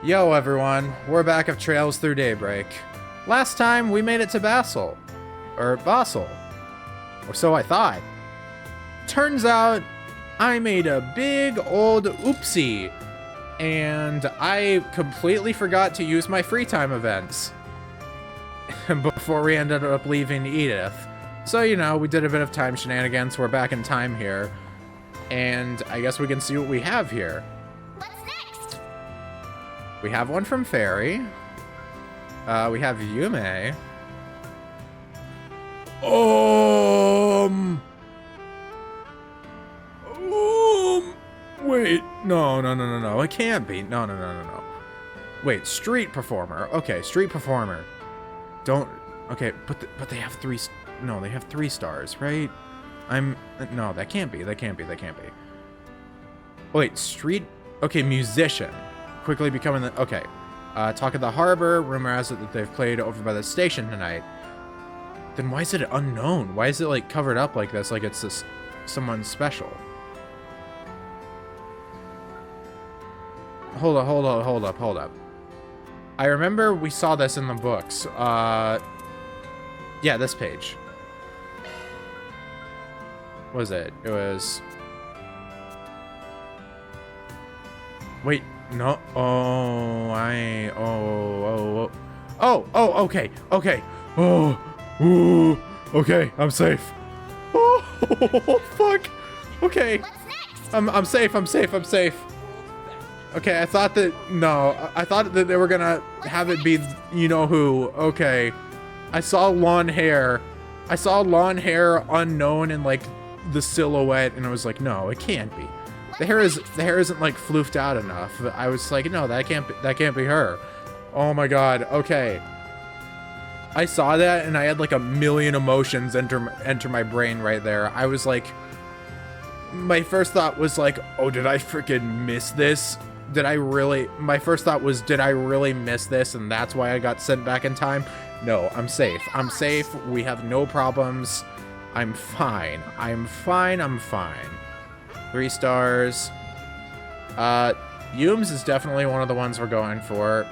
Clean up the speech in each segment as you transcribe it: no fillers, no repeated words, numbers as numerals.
Yo everyone, we're back of Trails Through Daybreak. Last time we made it to Basel. Or Basel. Or so I thought. Turns out I made a big old oopsie. And I completely forgot to use my free time events. Before we ended up leaving Edith. So, you know, we did a bit of time shenanigans. We're back in time here. And I guess we can see what we have here. We have one from Fairy. We have Yume. Wait. No. It can't be. No. Wait, street performer. Okay, street performer. Okay, but they have three. No, they have 3 stars, right? No, that can't be. Wait, street. Okay, musician. Quickly becoming the... Okay. Talk of the Harbor. Rumor has it that they've played over by the station tonight. Then why is it unknown? Why is it, like, covered up like this? Like it's this... someone special. Hold up. I remember we saw this in the books. Yeah, this page. What was it? It was... Wait... No. Okay. Okay, I'm safe. Oh, fuck. Okay. I'm safe. Okay, I thought that... No, I thought that they were gonna have it be you know who. Okay. I saw lawn hair unknown in, like, the silhouette, and I was like, no, it can't be. The hair isn't like floofed out enough. I was like, no, that can't be her. Oh my god. Okay. I saw that and I had like a million emotions enter my brain right there. I was like, my first thought was like, oh, did I freaking miss this? My first thought was, did I really miss this? And that's why I got sent back in time? No, I'm safe. We have no problems. I'm fine. 3 stars. Yume's is definitely one of the ones we're going for.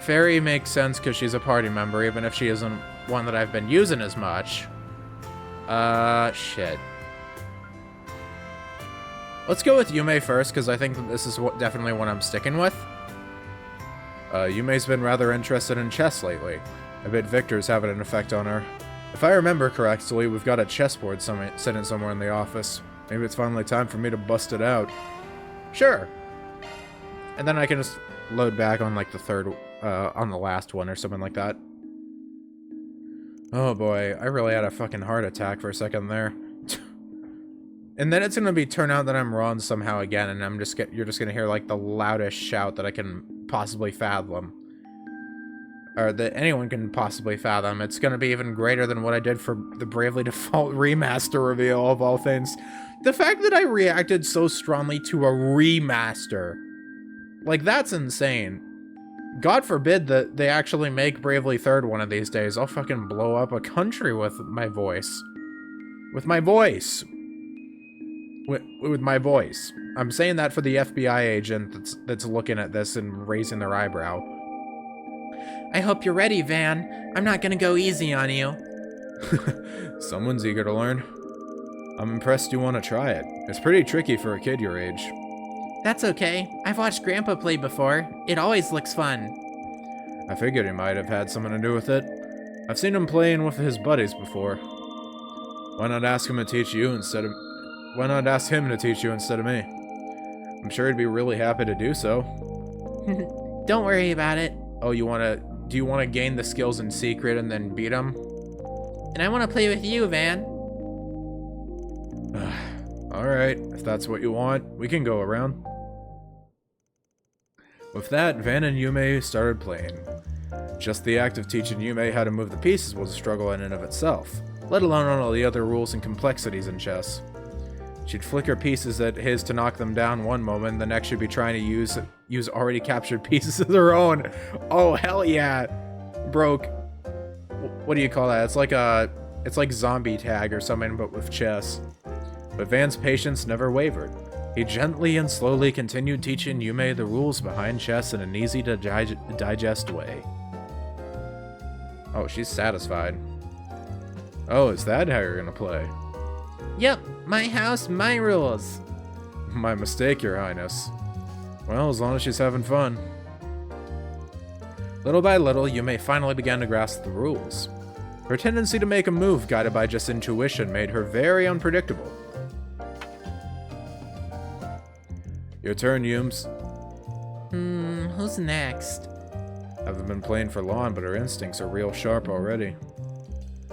Fairy makes sense because she's a party member, even if she isn't one that I've been using as much. Shit. Let's go with Yume first, because I think that this is definitely what I'm sticking with. Yume's been rather interested in chess lately. I bet Victor's having an effect on her. If I remember correctly, we've got a chessboard sitting somewhere in the office. Maybe it's finally time for me to bust it out. Sure. And then I can just load back on like on the last one or something like that. Oh boy, I really had a fucking heart attack for a second there. And then it's gonna turn out that I'm wrong somehow again, and you're just gonna hear like the loudest shout that I can possibly fathom. Or that anyone can possibly fathom. It's gonna be even greater than what I did for the Bravely Default remaster reveal of all things. The fact that I reacted so strongly to a remaster, like, that's insane. God forbid that they actually make Bravely Third one of these days. I'll fucking blow up a country with my voice. With my voice. I'm saying that for the FBI agent that's looking at this and raising their eyebrow. I hope you're ready, Van. I'm not gonna go easy on you. Someone's eager to learn. I'm impressed you want to try it. It's pretty tricky for a kid your age. That's okay. I've watched Grandpa play before. It always looks fun. I figured he might have had something to do with it. I've seen him playing with his buddies before. Why not ask him to teach you instead of... Why not ask him to teach you instead of me? I'm sure he'd be really happy to do so. Don't worry about it. Oh, do you want to gain the skills in secret and then beat him? And I want to play with you, Van. Alright, if that's what you want, we can go around. With that, Van and Yume started playing. Just the act of teaching Yume how to move the pieces was a struggle in and of itself, let alone all the other rules and complexities in chess. She'd flicker pieces at his to knock them down one moment, the next she'd be trying to use already captured pieces of their own. Oh, hell yeah! Broke. What do you call that? It's like zombie tag or something, but with chess. But Van's patience never wavered. He gently and slowly continued teaching Yume the rules behind chess in an easy-to-digest way. Oh, she's satisfied. Oh, is that how you're gonna play? Yep, my house, my rules. My mistake, Your Highness. Well, as long as she's having fun. Little by little, Yume finally began to grasp the rules. Her tendency to make a move guided by just intuition made her very unpredictable. Your turn, Yums. Who's next? Haven't been playing for long, but her instincts are real sharp already.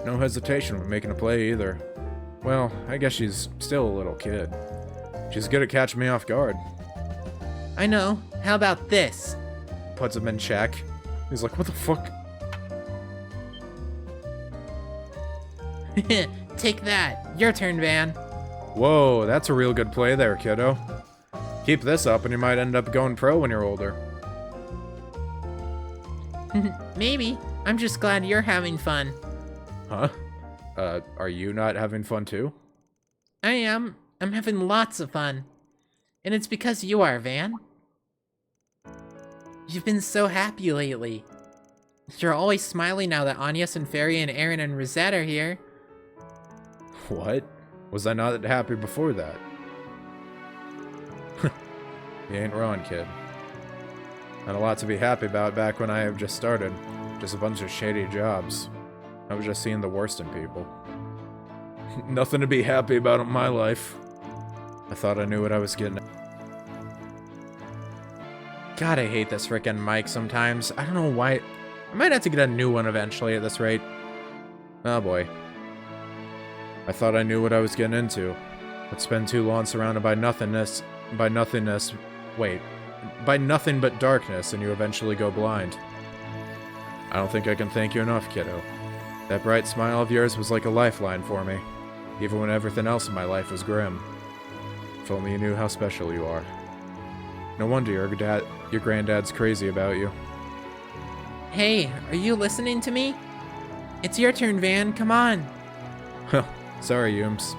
No hesitation when making a play either. Well, I guess she's still a little kid. She's good at catching me off guard. I know. How about this? Puts him in check. He's like, what the fuck? Take that. Your turn, Van. Whoa, that's a real good play there, kiddo. Keep this up and you might end up going pro when you're older. Maybe. I'm just glad you're having fun. Huh? Are you not having fun too? I am. I'm having lots of fun. And it's because you are, Van. You've been so happy lately. You're always smiling now that Agnes and Fairy and Aaron and Rosette are here. What? Was I not happy before that? You ain't wrong, kid. Had a lot to be happy about back when I have just started. Just a bunch of shady jobs. I was just seeing the worst in people. Nothing to be happy about in my life. I thought I knew what I was getting at. God, I hate this frickin' mic sometimes. I don't know why. I might have to get a new one eventually at this rate. Oh boy. I thought I knew what I was getting into. But spend too long surrounded by nothingness. By nothing but darkness, and you eventually go blind. I don't think I can thank you enough, kiddo. That bright smile of yours was like a lifeline for me, even when everything else in my life was grim. If only you knew how special you are. No wonder your granddad's crazy about you. Hey, are you listening to me? It's your turn, Van. Come on. Huh. Sorry, Yums.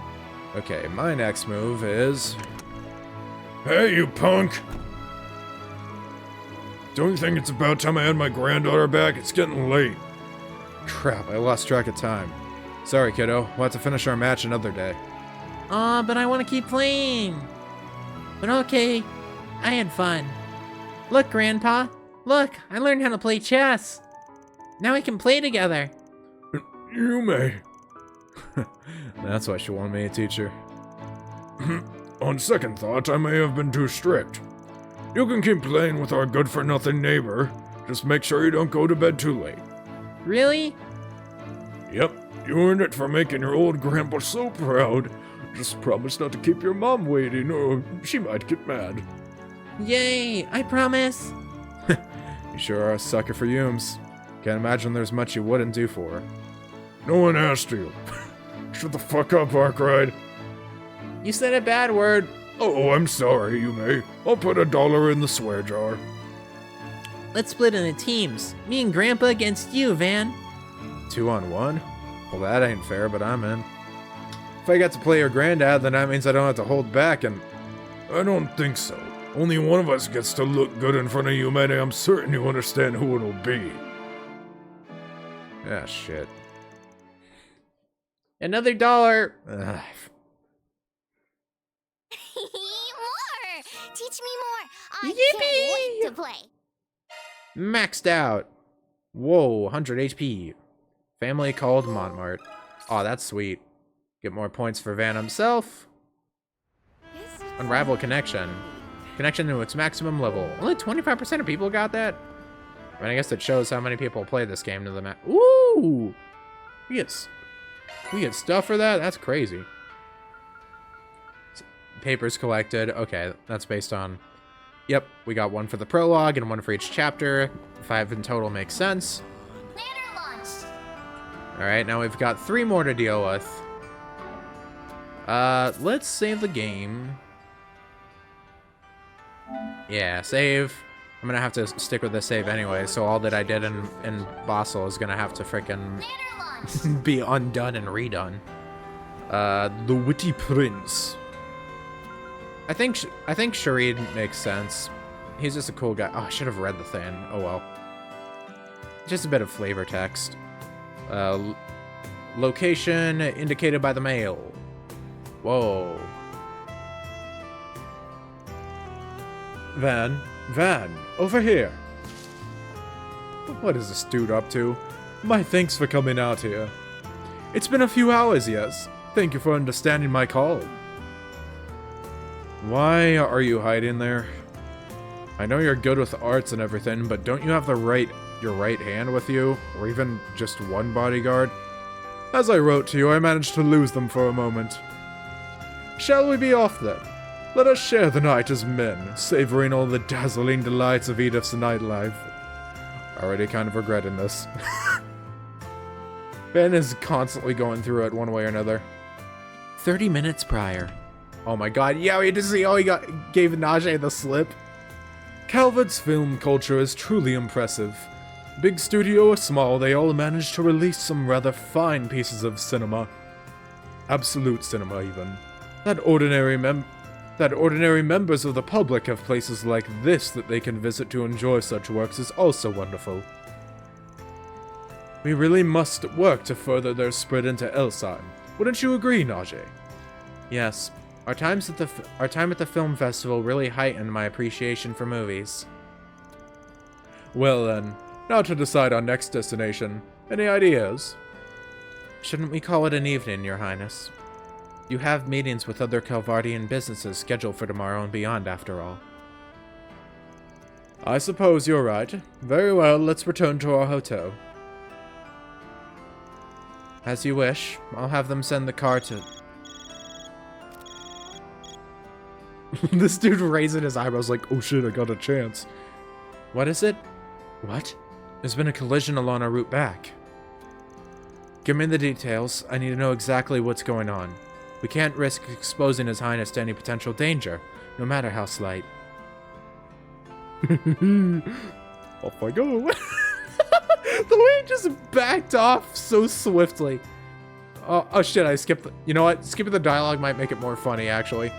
Okay, my next move is... Hey, you punk! Don't you think it's about time I had my granddaughter back? It's getting late. Crap, I lost track of time. Sorry, kiddo. We'll have to finish our match another day. Aw, but I want to keep playing. But okay, I had fun. Look, Grandpa. Look, I learned how to play chess. Now we can play together. You may. That's why she wanted me to teach her. On second thought, I may have been too strict. You can keep playing with our good-for-nothing neighbor. Just make sure you don't go to bed too late. Really? Yep, you earned it for making your old grandpa so proud. Just promise not to keep your mom waiting, or she might get mad. Yay, I promise. You sure are a sucker for Yums. Can't imagine there's much you wouldn't do for her. No one asked you. Shut the fuck up, Arkwright. You said a bad word. Oh, I'm sorry, you may. I'll put $1 in the swear jar. Let's split into teams. Me and Grandpa against you, Van. 2-on-1? Well, that ain't fair, but I'm in. If I get to play your granddad, then that means I don't have to hold back and... I don't think so. Only one of us gets to look good in front of you, man. I'm certain you understand who it'll be. Ah, shit. Another $1. Ugh. More! Teach me more! I Yippee! can't wait to play! Maxed out. Whoa, 100 HP. Family called Montmart. Aw, that's sweet. Get more points for Van himself. Unravel connection. Connection to its maximum level. Only 25% of people got that? I mean, I guess it shows how many people play this game to the max. Ooh! We get stuff for that? That's crazy. Papers collected. Okay, that's based on... Yep, we got one for the prologue and one for each chapter. 5 in total makes sense. Planner launched! Alright, now we've got 3 more to deal with. Let's save the game. Yeah, save. I'm gonna have to stick with the save anyway, so all that I did in Basel is gonna have to frickin' be undone and redone. The Witty Prince. I think Sharid makes sense. He's just a cool guy. Oh, I should have read the thing. Oh well. Just a bit of flavor text. Location indicated by the mail. Whoa. Van, over here. What is this dude up to? My thanks for coming out here. It's been a few hours, yes. Thank you for understanding my call. Why are you hiding there? I know you're good with arts and everything, but don't you have your right hand with you? Or even just one bodyguard? As I wrote to you, I managed to lose them for a moment. Shall we be off then? Let us share the night as men, savoring all the dazzling delights of Edith's nightlife. Already kind of regretting this. Ben is constantly going through it one way or another. 30 minutes prior. Oh my god, yeah, we had to see how he gave Najee the slip. Calvert's film culture is truly impressive. Big studio or small, they all managed to release some rather fine pieces of cinema. Absolute cinema, even. That ordinary members of the public have places like this that they can visit to enjoy such works is also wonderful. We really must work to further their spread into Elsheim. Wouldn't you agree, Najee? Yes. Our time at the film festival really heightened my appreciation for movies. Well then, now to decide our next destination. Any ideas? Shouldn't we call it an evening, Your Highness? You have meetings with other Calvardian businesses scheduled for tomorrow and beyond, after all. I suppose you're right. Very well, let's return to our hotel. As you wish. I'll have them send the car to... This dude raising his eyebrows like, oh shit, I got a chance. What is it? What? There's been a collision along our route back. Give me the details. I need to know exactly what's going on. We can't risk exposing His Highness to any potential danger, no matter how slight. Off I go. The way he just backed off so swiftly. Oh shit, I skipped the... You know what? Skipping the dialogue might make it more funny, actually.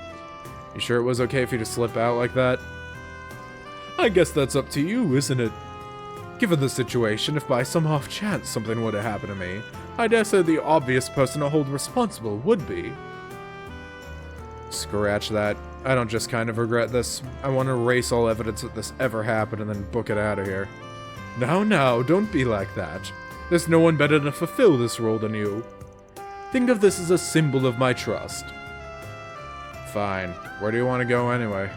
You sure it was okay for you to slip out like that? I guess that's up to you, isn't it? Given the situation, if by some off chance something were to happen to me, I dare say the obvious person to hold responsible would be. Scratch that. I don't just kind of regret this. I want to erase all evidence that this ever happened and then book it out of here. Now, don't be like that. There's no one better to fulfill this role than you. Think of this as a symbol of my trust. Fine. Where do you want to go anyway?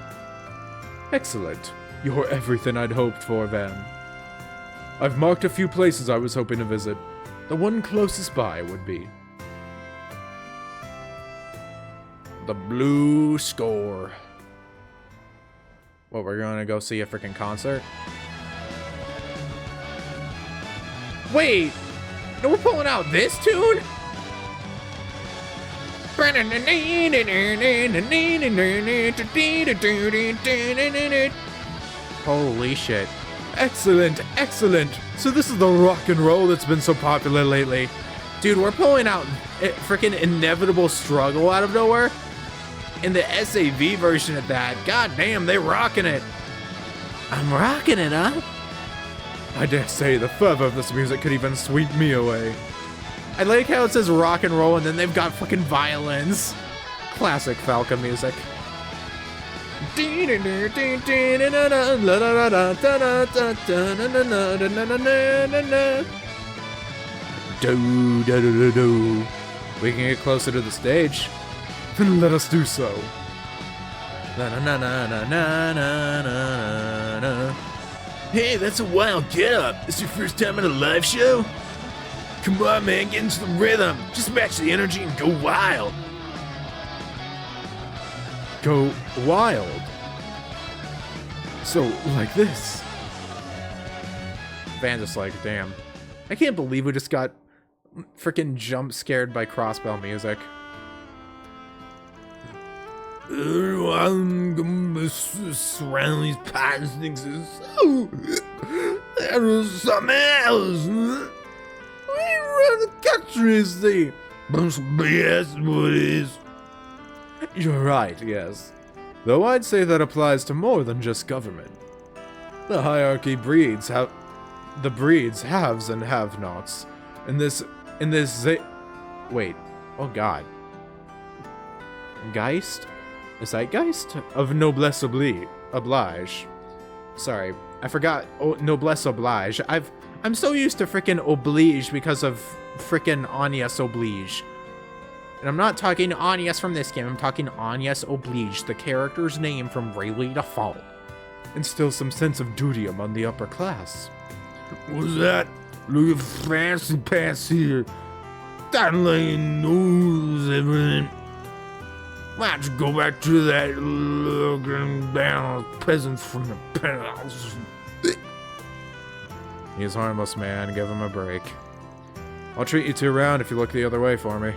Excellent. You're everything I'd hoped for, Van. I've marked a few places I was hoping to visit. The one closest by would be the Blue Score. What, we're gonna go see a freaking concert? Wait! No, we're pulling out this tune? Holy shit. Excellent, excellent. So this is the rock and roll that's been so popular lately. Dude, we're pulling out freaking Inevitable Struggle out of nowhere. In the SAV version of that. God damn, they rocking it. I'm rocking it, huh? I dare say the fervor of this music could even sweep me away. I like how it says rock and roll and then they've got fucking violins. Classic Falcon music. We can get closer to the stage. Then let us do so. Hey, that's a wild get-up. This your first time at a live show? Come on, man, get into the rhythm. Just match the energy and go wild. Go wild? So, like this. Van just like, damn. I can't believe we just got freaking jump scared by crossbell music. I'm gonna surround these pirates things so there was something else. We run the country, see. Bunch of BS, what it is. You're right, yes. Though I'd say that applies to more than just government. The hierarchy breeds haves and have-nots. Wait, oh god. Geist? A zeitgeist? Of noblesse oblige. Sorry, I forgot noblesse oblige. I'm so used to frickin' oblige because of frickin' Agnes Oblige. And I'm not talking Agnes from this game, I'm talking Agnes Oblige, the character's name from Bravely Default. Instill some sense of duty among the upper class. What's that? Look at fancy pants here. Start laying news, everything. Why don't you go back to that looking down peasants from the penthouse? He's harmless, man. Give him a break. I'll treat you to a round if you look the other way for me.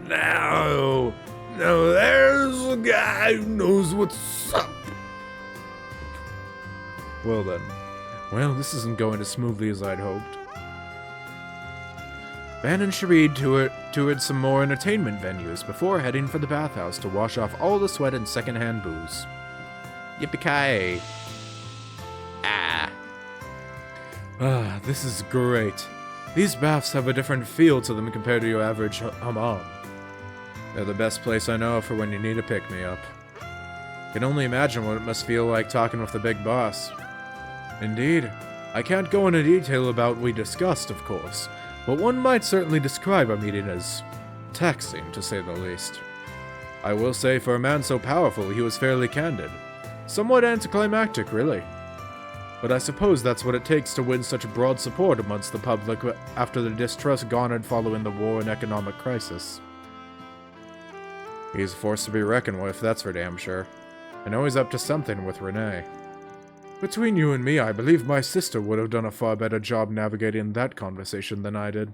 Now there's a guy who knows what's up. Well then. Well, this isn't going as smoothly as I'd hoped. Van and Sharid toured some more entertainment venues before heading for the bathhouse to wash off all the sweat and secondhand booze. Yippee-ki-yay. Ah, this is great. These baths have a different feel to them compared to your average hammam. They're the best place I know for when you need a pick-me-up. Can only imagine what it must feel like talking with the big boss. Indeed, I can't go into detail about what we discussed, of course, but one might certainly describe our meeting as taxing, to say the least. I will say, for a man so powerful, he was fairly candid. Somewhat anticlimactic, really. But I suppose that's what it takes to win such broad support amongst the public after the distrust garnered following the war and economic crisis. He's a force to be reckoned with, that's for damn sure. I know he's up to something with Renee. Between you and me, I believe my sister would have done a far better job navigating that conversation than I did.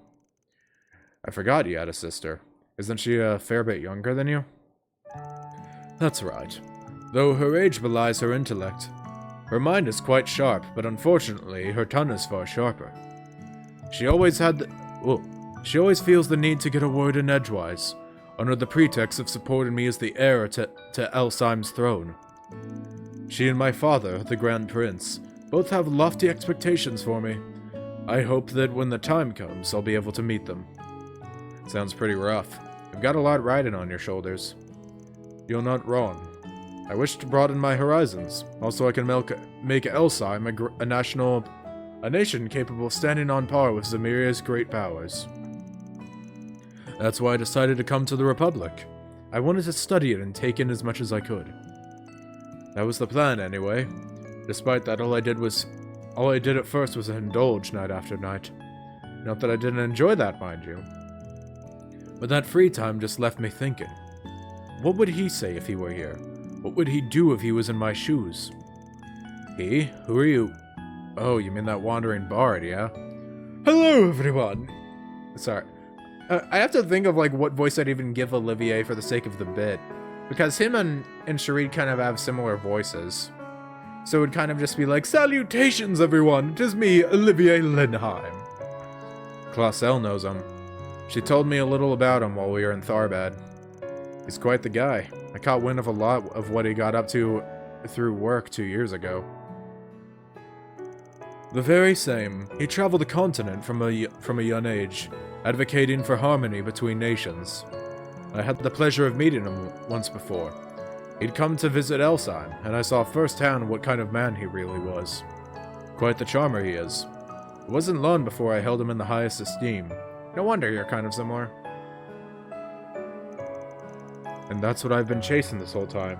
I forgot you had a sister. Isn't she a fair bit younger than you? That's right. Though her age belies her intellect. Her mind is quite sharp, but unfortunately, her tongue is far sharper. She always feels the need to get a word in edgewise, under the pretext of supporting me as the heir to Elsime's throne. She and my father, the Grand Prince, both have lofty expectations for me. I hope that when the time comes, I'll be able to meet them. Sounds pretty rough. You've got a lot riding on your shoulders. You're not wrong. I wish to broaden my horizons. Also, I can make Elsime a nation capable of standing on par with Zemiria's great powers. That's why I decided to come to the Republic. I wanted to study it and take in as much as I could. That was the plan, anyway. Despite that, all I did at first was indulge night after night. Not that I didn't enjoy that, mind you. But that free time just left me thinking. What would he say if he were here? What would he do if he was in my shoes? He? Who are you? Oh, you mean that wandering bard, yeah? Hello, everyone! Sorry. I have to think of, like, what voice I'd even give Olivier for the sake of the bit. Because him and Sharid kind of have similar voices. So it would kind of just be like, salutations, everyone! It is me, Olivier Lindheim. Clausel knows him. She told me a little about him while we were in Tharbad. He's quite the guy. I caught wind of a lot of what he got up to through work 2 years ago. The very same. He traveled the continent from a young age, advocating for harmony between nations. I had the pleasure of meeting him once before. He'd come to visit Elsime, and I saw firsthand what kind of man he really was. Quite the charmer he is. It wasn't long before I held him in the highest esteem. No wonder you're kind of similar. And that's what I've been chasing this whole time.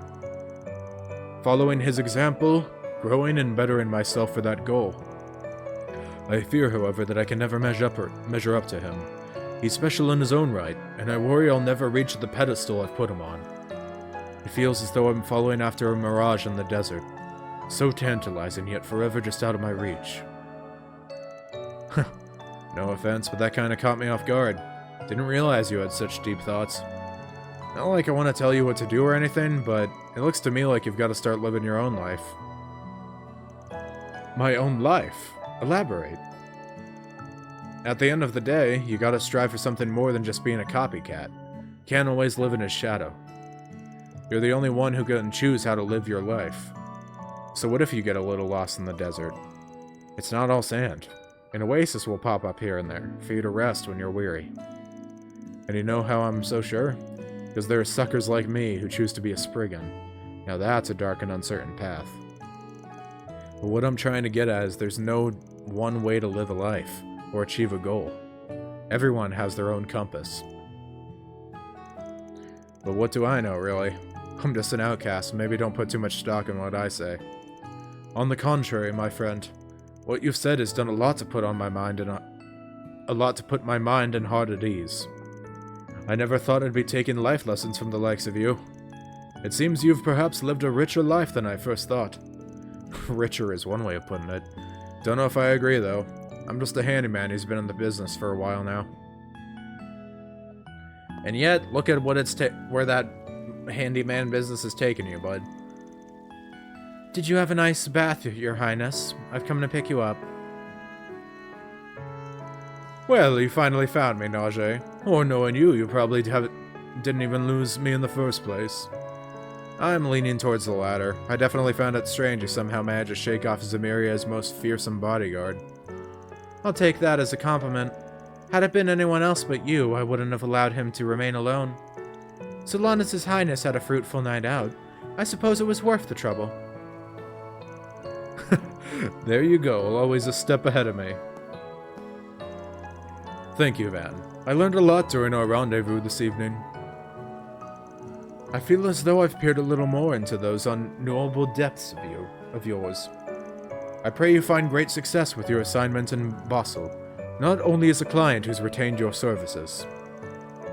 Following his example, growing and bettering myself for that goal. I fear, however, that I can never measure up to him. He's special in his own right, and I worry I'll never reach the pedestal I've put him on. It feels as though I'm following after a mirage in the desert. So tantalizing, yet forever just out of my reach. No offense, but that kinda caught me off guard. Didn't realize you had such deep thoughts. Not like I want to tell you what to do or anything, but it looks to me like you've got to start living your own life. My own life? Elaborate. At the end of the day, you gotta strive for something more than just being a copycat. Can't always live in his shadow. You're the only one who can choose how to live your life. So what if you get a little lost in the desert? It's not all sand. An oasis will pop up here and there, for you to rest when you're weary. And you know how I'm so sure? Because there are suckers like me who choose to be a Spriggan. Now that's a dark and uncertain path. But what I'm trying to get at is there's no one way to live a life, or achieve a goal. Everyone has their own compass. But what do I know, really? I'm just an outcast, maybe don't put too much stock in what I say. On the contrary, my friend, what you've said has done a lot to put my mind and heart at ease. I never thought I'd be taking life lessons from the likes of you. It seems you've perhaps lived a richer life than I first thought. Richer is one way of putting it. Don't know if I agree, though. I'm just a handyman who's been in the business for a while now. And yet, look at what where that handyman business is taking you, bud. Did you have a nice bath, Your Highness? I've come to pick you up. Well, you finally found me, Najee. Or knowing you, you probably didn't even lose me in the first place. I'm leaning towards the latter. I definitely found it strange you somehow managed to shake off Zemiria's most fearsome bodyguard. I'll take that as a compliment. Had it been anyone else but you, I wouldn't have allowed him to remain alone. So long as His Highness had a fruitful night out, I suppose it was worth the trouble. There you go, always a step ahead of me. Thank you, Van. I learned a lot during our rendezvous this evening. I feel as though I've peered a little more into those unknowable depths of yours. I pray you find great success with your assignment in Basel, not only as a client who's retained your services,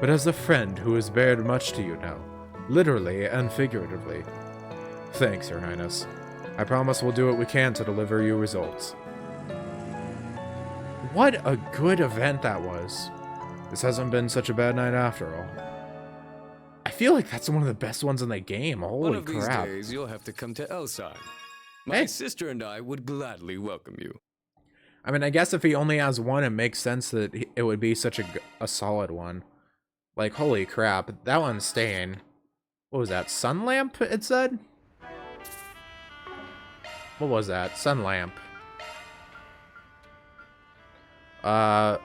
but as a friend who has bared much to you now, literally and figuratively. Thanks, Your Highness. I promise we'll do what we can to deliver you results. What a good event that was. This hasn't been such a bad night after all. I feel like that's one of the best ones in the game. Holy crap. One of these days, you'll have to come to Elside. My sister and I would gladly welcome you. I mean, I guess if he only has one, it makes sense that it would be such a solid one. Like, holy crap, that one's staying. What was that? Sun lamp, it said? What was that? Sun lamp. Wow.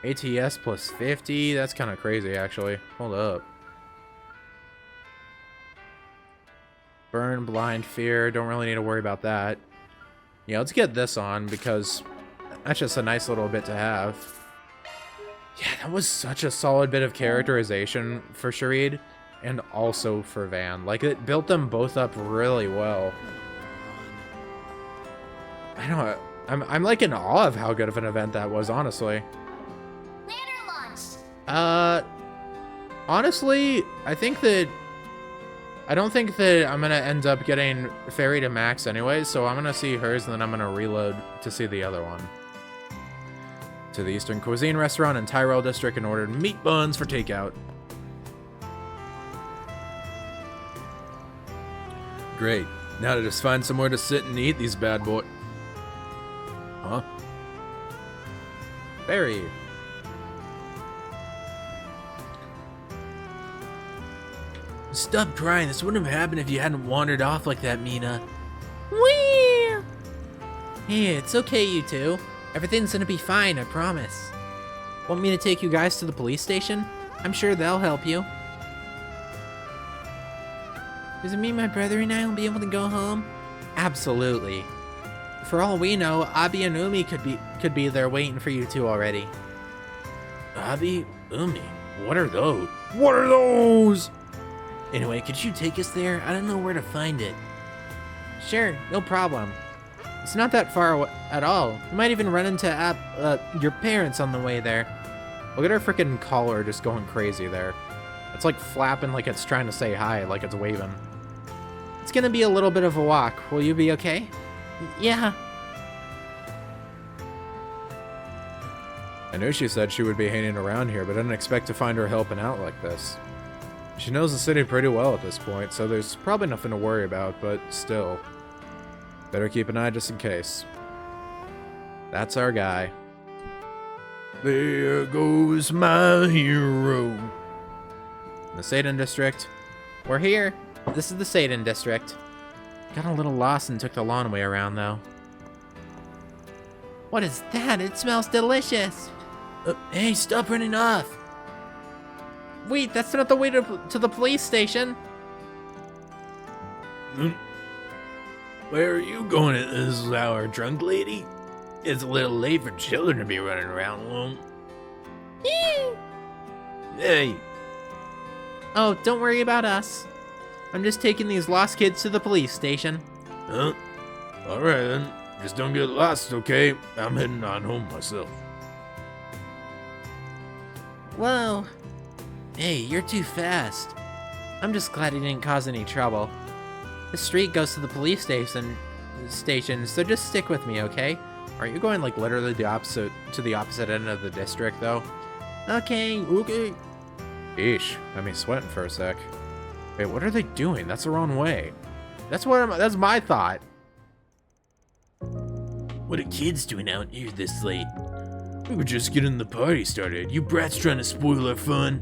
ATS plus 50? That's kind of crazy, actually. Hold up. Burn, blind, fear. Don't really need to worry about that. Yeah, let's get this on, because that's just a nice little bit to have. Yeah, that was such a solid bit of characterization for Sharid, and also for Van. Like, it built them both up really well. I know, I'm like in awe of how good of an event that was, honestly. Lander launched. Honestly, I don't think that I'm gonna end up getting Fairy to max anyway, so I'm gonna see hers and then I'm gonna reload to see the other one. To the Eastern Cuisine restaurant in Tyrell District and ordered meat buns for takeout. Great. Now to just find somewhere to sit and eat these bad boys. Huh? Fairy. Stop crying. This wouldn't have happened if you hadn't wandered off like that, Mina. Whee! Hey, it's okay, you two. Everything's gonna be fine, I promise. Want me to take you guys to the police station? I'm sure they'll help you. Does it mean my brother and I will be able to go home? Absolutely. For all we know, Abi and Umi could be there waiting for you two already. Abi? Umi? What are those? What are those? Anyway, could you take us there? I don't know where to find it. Sure, no problem. It's not that far at all. You might even run into your parents on the way there. Look at her freaking collar just going crazy there. It's like flapping like it's trying to say hi, like it's waving. It's gonna be a little bit of a walk. Will you be okay? Yeah. I knew she said she would be hanging around here, but I didn't expect to find her helping out like this. She knows the city pretty well at this point, so there's probably nothing to worry about, but still. Better keep an eye just in case. That's our guy. There goes my hero. The Satan District. We're here. This is the Satan District. Got a little lost and took the long way around, though. What is that? It smells delicious. Hey, stop running off. Wait, that's not the way to the police station. Where are you going at this hour, drunk lady? It's a little late for children to be running around alone. Hey. Oh, don't worry about us. I'm just taking these lost kids to the police station. Huh? Alright then. Just don't get lost, okay? I'm heading on home myself. Whoa. Hey, you're too fast. I'm just glad he didn't cause any trouble. The street goes to the police station, so just stick with me, okay? Aren't you going like literally the opposite end of the district though? Okay. Eesh, got me sweating for a sec. Wait, what are they doing? That's the wrong way. That's my thought. What are kids doing out here this late? We were just getting the party started. You brats trying to spoil our fun.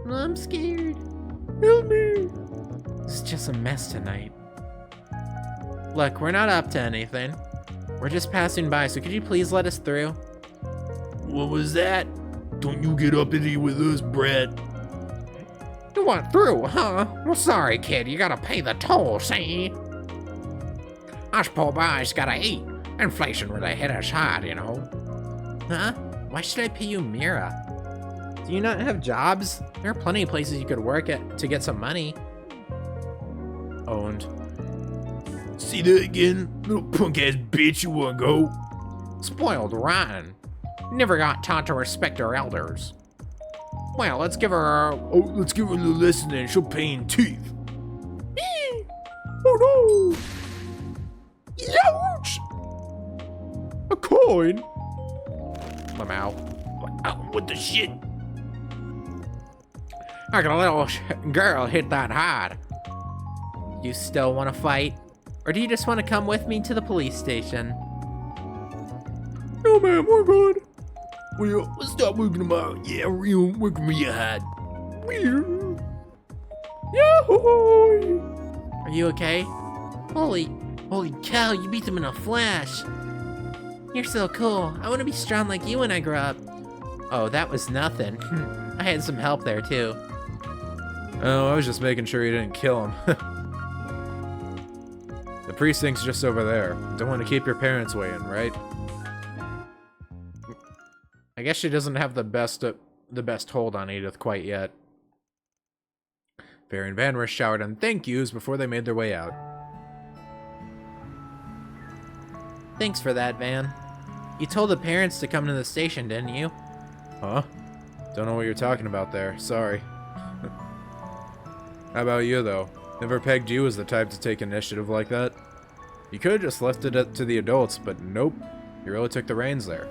I'm scared. Help me. This is just a mess tonight. Look, we're not up to anything. We're just passing by, so could you please let us through? What was that? Don't you get uppity with us, brat. You want through, huh? Well, sorry, kid. You gotta pay the toll, see? Us poor boys gotta eat. Inflation really hit us hard, you know. Huh? Why should I pay you Mira? Do you not have jobs? There are plenty of places you could work at to get some money. Owned. See that again? Little punk-ass bitch, you wanna go? Spoiled rotten. Never got taught to respect our elders. Well, let's give her a... Oh, let's give her a little lesson then. She'll pay in teeth. Oh no! Ouch! A coin? Lamau. What the shit? Like a little girl hit that hard. You still want to fight? Or do you just want to come with me to the police station? No, ma'am, we're good. Well, let's stop working them out. Yeah, we're working me hard. Yahoo! Are you okay? Holy cow, you beat them in a flash. You're so cool. I want to be strong like you when I grow up. Oh, that was nothing. I had some help there, too. Oh, I was just making sure you didn't kill him. The precinct's just over there. Don't want to keep your parents waiting, right? I guess she doesn't have the best hold on Edith quite yet. Barry and Van were showered on thank yous before they made their way out. Thanks for that, Van. You told the parents to come to the station, didn't you? Huh? Don't know what you're talking about there. Sorry. How about you, though? Never pegged you as the type to take initiative like that. You could have just left it up to the adults, but nope. You really took the reins there.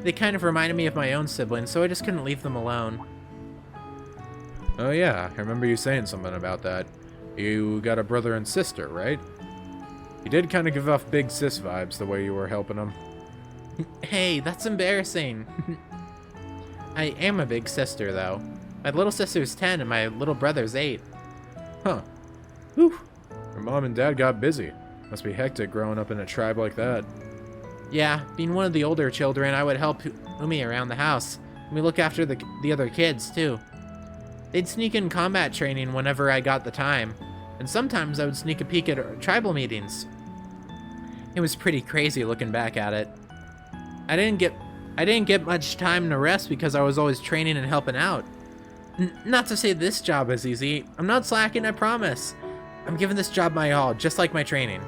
They kind of reminded me of my own siblings, so I just couldn't leave them alone. Oh yeah, I remember you saying something about that. You got a brother and sister, right? You did kind of give off big sis vibes the way you were helping them. Hey, that's embarrassing. I am a big sister, though. My little sister's 10 and my little brother's 8. Huh. Whew. Your mom and dad got busy. Must be hectic growing up in a tribe like that. Yeah, being one of the older children, I would help Umi around the house. And we look after the other kids, too. They'd sneak in combat training whenever I got the time. And sometimes I would sneak a peek at tribal meetings. It was pretty crazy looking back at it. I didn't get much time to rest because I was always training and helping out. Not to say this job is easy. I'm not slacking, I promise. I'm giving this job my all, just like my training.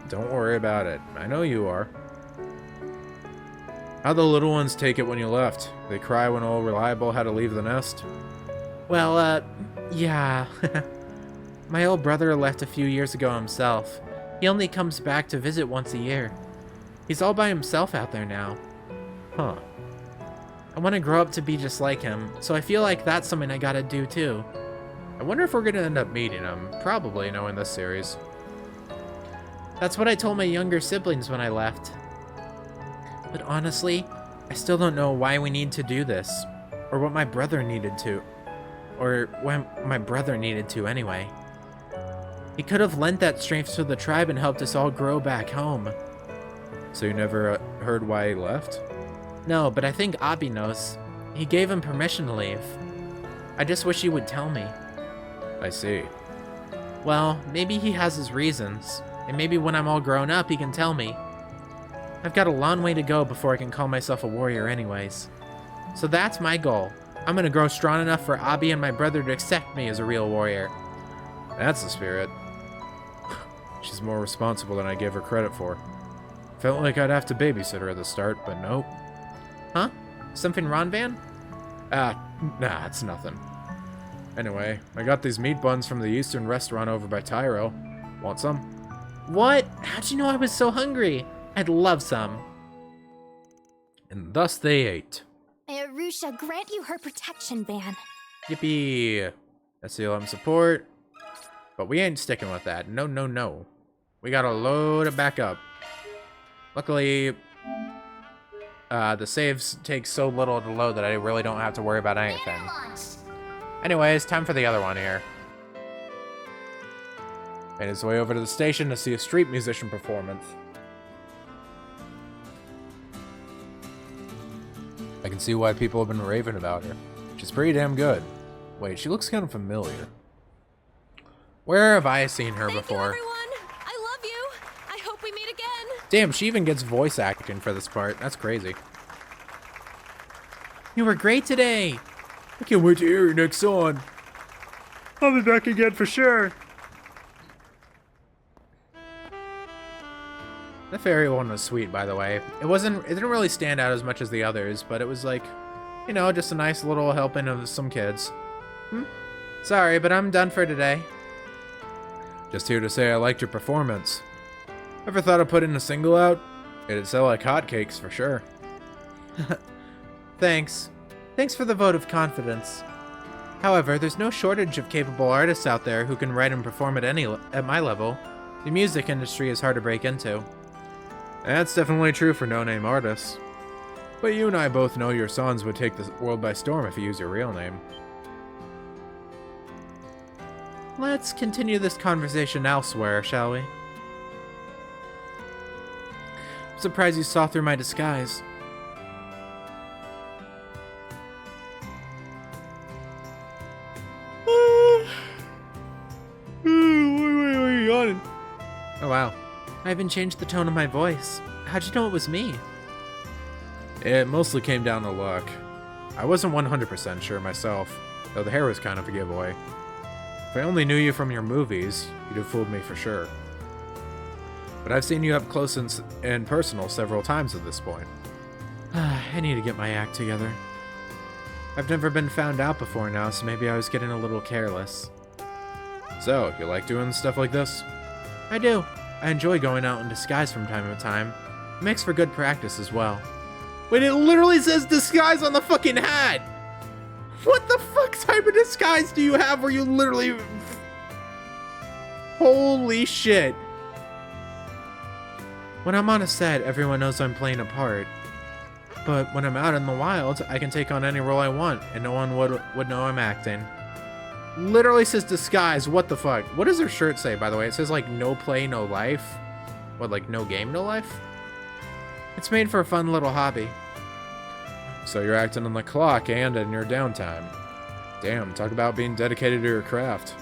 Don't worry about it. I know you are. How'd the little ones take it when you left? They cry when old Reliable had to leave the nest? Well, yeah. My old brother left a few years ago himself. He only comes back to visit once a year. He's all by himself out there now. Huh. I want to grow up to be just like him, so I feel like that's something I gotta do too. I wonder if we're gonna end up meeting him. Probably, knowing this series. That's what I told my younger siblings when I left. But honestly, I still don't know why we need to do this. Or what my brother needed to. Or when my brother needed to, anyway. He could have lent that strength to the tribe and helped us all grow back home. So you never heard why he left? No, but I think Abi knows. He gave him permission to leave. I just wish he would tell me. I see. Well, maybe he has his reasons. And maybe when I'm all grown up, he can tell me. I've got a long way to go before I can call myself a warrior anyways. So that's my goal. I'm gonna grow strong enough for Abi and my brother to accept me as a real warrior. That's the spirit. She's more responsible than I gave her credit for. Felt like I'd have to babysit her at the start, but nope. Huh? Something wrong, Van? Nah, it's nothing. Anyway, I got these meat buns from the Eastern restaurant over by Tyro. Want some? What? How'd you know I was so hungry? I'd love some. And thus they ate. Arusha, grant you her protection, Van. Yippee. SCLM support. But we ain't sticking with that. No, no, no. We gotta load it back up. Luckily, the saves take so little to load that I really don't have to worry about anything. Anyways, time for the other one here. Made his way over to the station to see a street musician performance. I can see why people have been raving about her. She's pretty damn good. Wait, she looks kind of familiar. Where have I seen her before? Thank you, everyone. I love you. I hope we meet again. Damn, she even gets voice acting for this part. That's crazy. You were great today. I can't wait to hear your next song. I'll be back again for sure. The fairy one was sweet, by the way. It didn't really stand out as much as the others, but it was like, you know, just a nice little helping of some kids. Sorry, but I'm done for today. Just here to say I liked your performance. Ever thought of putting a single out? It'd sell like hotcakes for sure. Thanks. Thanks for the vote of confidence. However, there's no shortage of capable artists out there who can write and perform at my level. The music industry is hard to break into. That's definitely true for no-name artists. But you and I both know your songs would take the world by storm if you use your real name. Let's continue this conversation elsewhere, shall we? I'm surprised you saw through my disguise. Why are you yawning? Oh wow. I even changed the tone of my voice. How'd you know it was me? It mostly came down to luck. I wasn't 100% sure myself, though the hair was kind of a giveaway. If I only knew you from your movies, you'd have fooled me for sure. But I've seen you up close and personal several times at this point. I need to get my act together. I've never been found out before now, so maybe I was getting a little careless. So, you like doing stuff like this? I do. I enjoy going out in disguise from time to time. It makes for good practice as well. Wait, it literally says disguise on the fucking hat! What the fuck type of disguise do you have where you literally... Holy shit. When I'm on a set, everyone knows I'm playing a part. But when I'm out in the wild, I can take on any role I want, and no one would know I'm acting. Literally says disguise, what the fuck? What does their shirt say, by the way? It says, like, no play, no life? What, like, no game, no life? It's made for a fun little hobby. So you're acting on the clock and in your downtime. Damn, talk about being dedicated to your craft.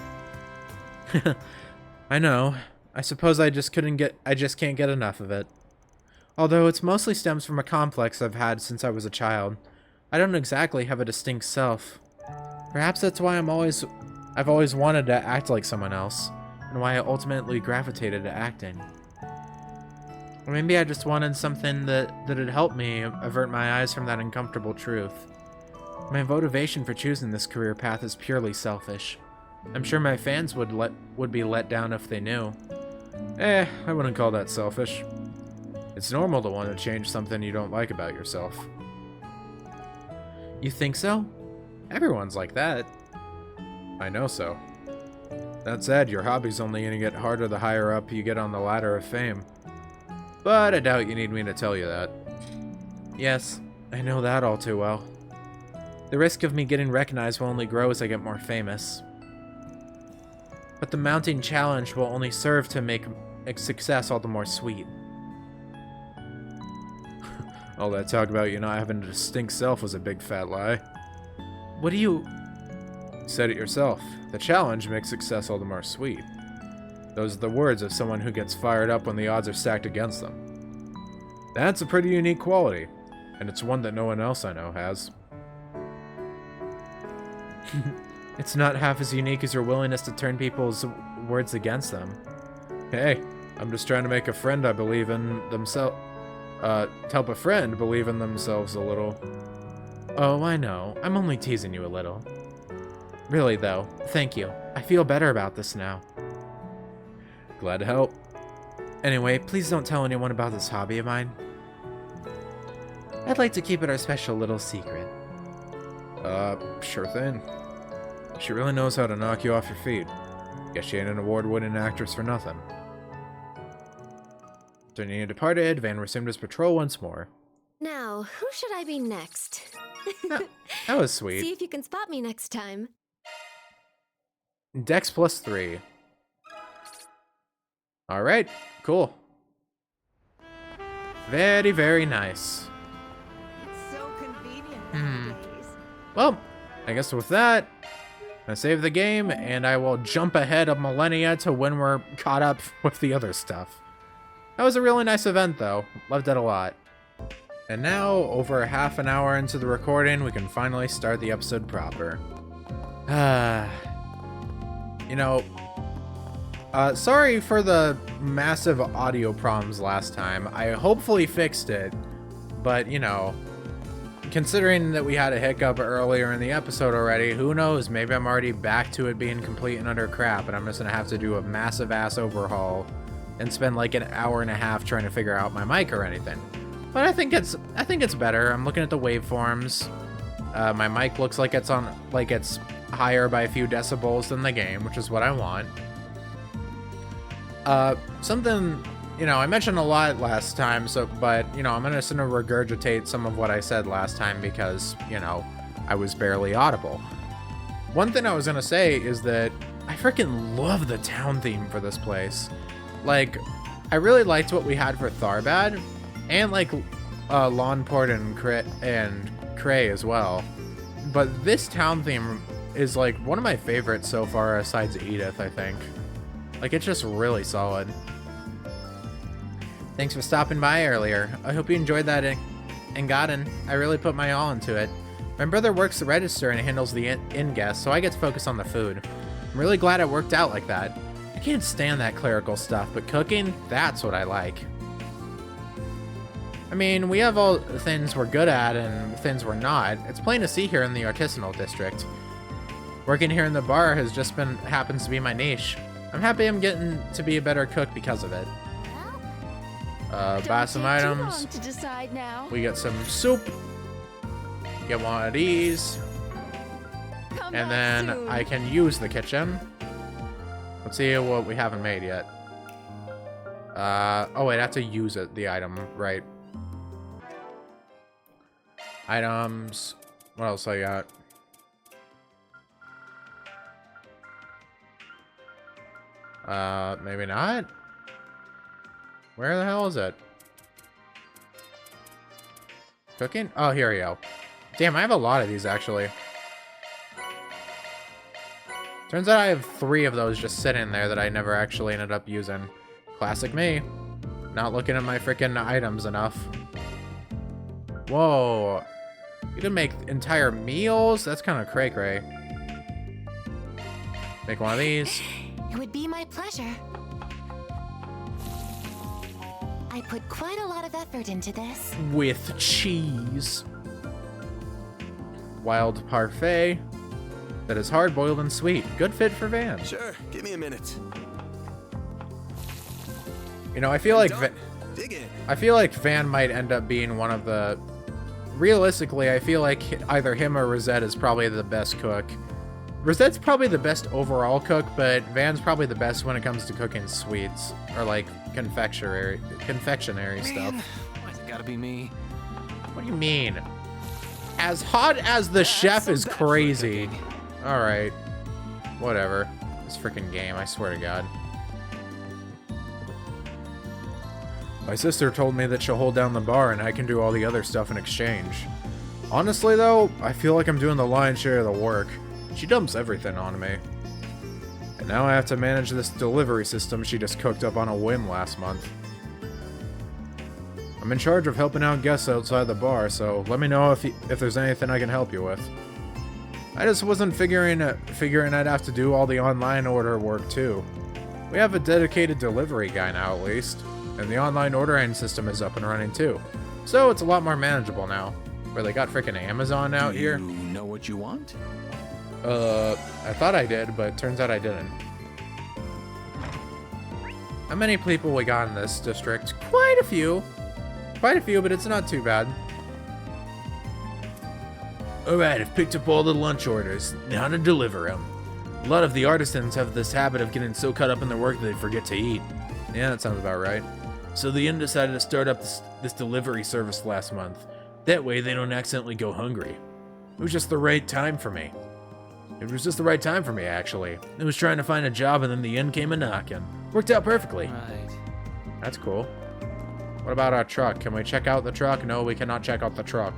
I know. I suppose I just can't get enough of it. Although it's mostly stems from a complex I've had since I was a child. I don't exactly have a distinct self. Perhaps that's why I've always wanted to act like someone else, and why I ultimately gravitated to acting. Or maybe I just wanted something that'd help me avert my eyes from that uncomfortable truth. My motivation for choosing this career path is purely selfish. I'm sure my fans would be let down if they knew. I wouldn't call that selfish. It's normal to want to change something you don't like about yourself. You think so? Everyone's like that. I know so. That said, your hobby's only gonna get harder the higher up you get on the ladder of fame. But I doubt you need me to tell you that. Yes, I know that all too well. The risk of me getting recognized will only grow as I get more famous. But the mounting challenge will only serve to make a success all the more sweet. All that talk about you not having a distinct self was a big fat lie. What do you... Said it yourself. The challenge makes success all the more sweet. Those are the words of someone who gets fired up when the odds are stacked against them. That's a pretty unique quality, and it's one that no one else I know has. It's not half as unique as your willingness to turn people's words against them. Hey, I'm just trying to make a friend I believe in themselves. To help a friend believe in themselves a little. Oh, I know. I'm only teasing you a little. Really, though, thank you. I feel better about this now. Glad to help. Anyway, please don't tell anyone about this hobby of mine. I'd like to keep it our special little secret. Sure thing. She really knows how to knock you off your feet. Guess she ain't an award-winning actress for nothing. After departed, Van resumed his patrol once more. Now, who should I be next? That was sweet. See if you can spot me next time. Dex +3. Alright, cool. Very, very nice. It's so convenient nowadays. Well, I guess with that, I save the game, and I will jump ahead of millennia to when we're caught up with the other stuff. That was a really nice event, though. Loved it a lot. And now, over half an hour into the recording, we can finally start the episode proper. You know, sorry for the massive audio problems last time. I hopefully fixed it, but, you know, considering that we had a hiccup earlier in the episode already, who knows, maybe I'm already back to it being complete and utter crap, and I'm just gonna have to do a massive ass overhaul and spend like an hour and a half trying to figure out my mic or anything. But I think it's better. I'm looking at the waveforms. My mic looks like it's higher by a few decibels than the game, which is what I want. Something, you know, I mentioned a lot last time, but, you know, I'm just gonna regurgitate some of what I said last time because, you know, I was barely audible. One thing I was gonna say is that I freaking love the town theme for this place. Like, I really liked what we had for Tharbad, and like, Lawnport and Cray as well. But this town theme is like one of my favorites so far, besides Edith, I think. Like, it's just really solid. Thanks for stopping by earlier. I hope you enjoyed that in Garden. I really put my all into it. My brother works the register and handles the inn guests, so I get to focus on the food. I'm really glad it worked out like that. I can't stand that clerical stuff, but cooking, that's what I like. I mean, we have all the things we're good at and things we're not. It's plain to see here in the Artisanal district. Working here in the bar happens to be my niche. I'm happy I'm getting to be a better cook because of it. Buy some items. To decide now. We get some soup. Get one of these. Come And back then soon. I can use the kitchen. Let's see what we haven't made yet. Oh wait, I have to use it, the item, right. Items. What else I got? Maybe not? Where the hell is it? Cooking? Oh, here we go. Damn, I have a lot of these, actually. Turns out I have 3 of those just sitting there that I never actually ended up using. Classic me. Not looking at my freaking items enough. Whoa. You can make entire meals? That's kind of cray-cray. Make one of these. It would be my pleasure. I put quite a lot of effort into this. With cheese. Wild parfait. That is hard-boiled and sweet. Good fit for Van. Sure, give me a minute. You know, I feel like Dig in. I feel like Van might end up being one of the... Realistically, I feel like either him or Rosette is probably the best cook. Rosette's probably the best overall cook, but Van's probably the best when it comes to cooking sweets. Or like confectionery stuff. Why's it gotta be me? What do you mean? As hot as the chef is crazy. Alright. Whatever. This freaking game, I swear to God. My sister told me that she'll hold down the bar and I can do all the other stuff in exchange. Honestly though, I feel like I'm doing the lion's share of the work. She dumps everything on me. And now I have to manage this delivery system she just cooked up on a whim last month. I'm in charge of helping out guests outside the bar, so let me know if there's anything I can help you with. I just wasn't figuring I'd have to do all the online order work too. We have a dedicated delivery guy now at least, and the online ordering system is up and running too. So it's a lot more manageable now. Where they got freaking Amazon out here. You know what you want? I thought I did, but turns out I didn't. How many people we got in this district? Quite a few. Quite a few, but it's not too bad. Alright, I've picked up all the lunch orders. Now to deliver them. A lot of the artisans have this habit of getting so caught up in their work that they forget to eat. Yeah, that sounds about right. So the inn decided to start up this delivery service last month. That way they don't accidentally go hungry. It was just the right time for me. It was just the right time for me, actually. I was trying to find a job and then the inn came a-knocking. Worked out perfectly. Right. That's cool. What about our truck? Can we check out the truck? No, we cannot check out the truck.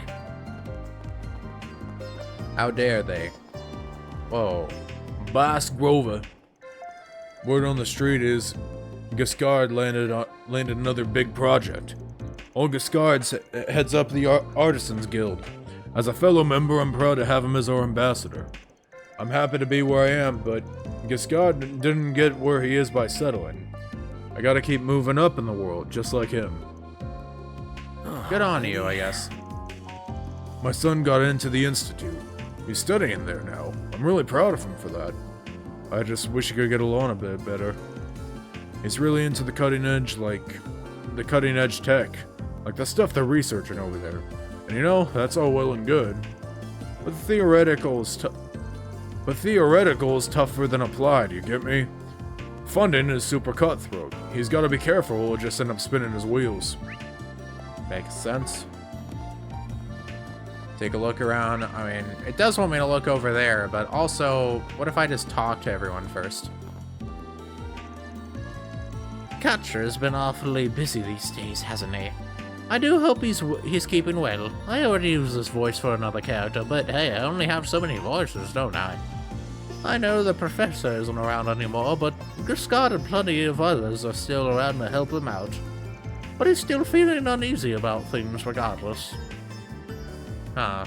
How dare they? Whoa. Boss Grover. Word on the street is Gascard landed another big project. Old Gascard heads up the Artisans Guild. As a fellow member, I'm proud to have him as our ambassador. I'm happy to be where I am, but Gascard didn't get where he is by settling. I gotta keep moving up in the world, just like him. Good on you, I guess. My son got into the Institute. He's studying there now. I'm really proud of him for that. I just wish he could get along a bit better. He's really into the cutting edge tech. Like the stuff they're researching over there. And you know, that's all well and good. But theoretical is tougher than applied, you get me? Funding is super cutthroat. He's gotta be careful or he'll just end up spinning his wheels. Makes sense. Take a look around. I mean, it does want me to look over there, but also, what if I just talk to everyone first? Kutcher's been awfully busy these days, hasn't he? I do hope he's keeping well. I already use this voice for another character, but hey, I only have so many voices, don't I? I know the professor isn't around anymore, but Gascard and plenty of others are still around to help him out. But he's still feeling uneasy about things regardless. Huh.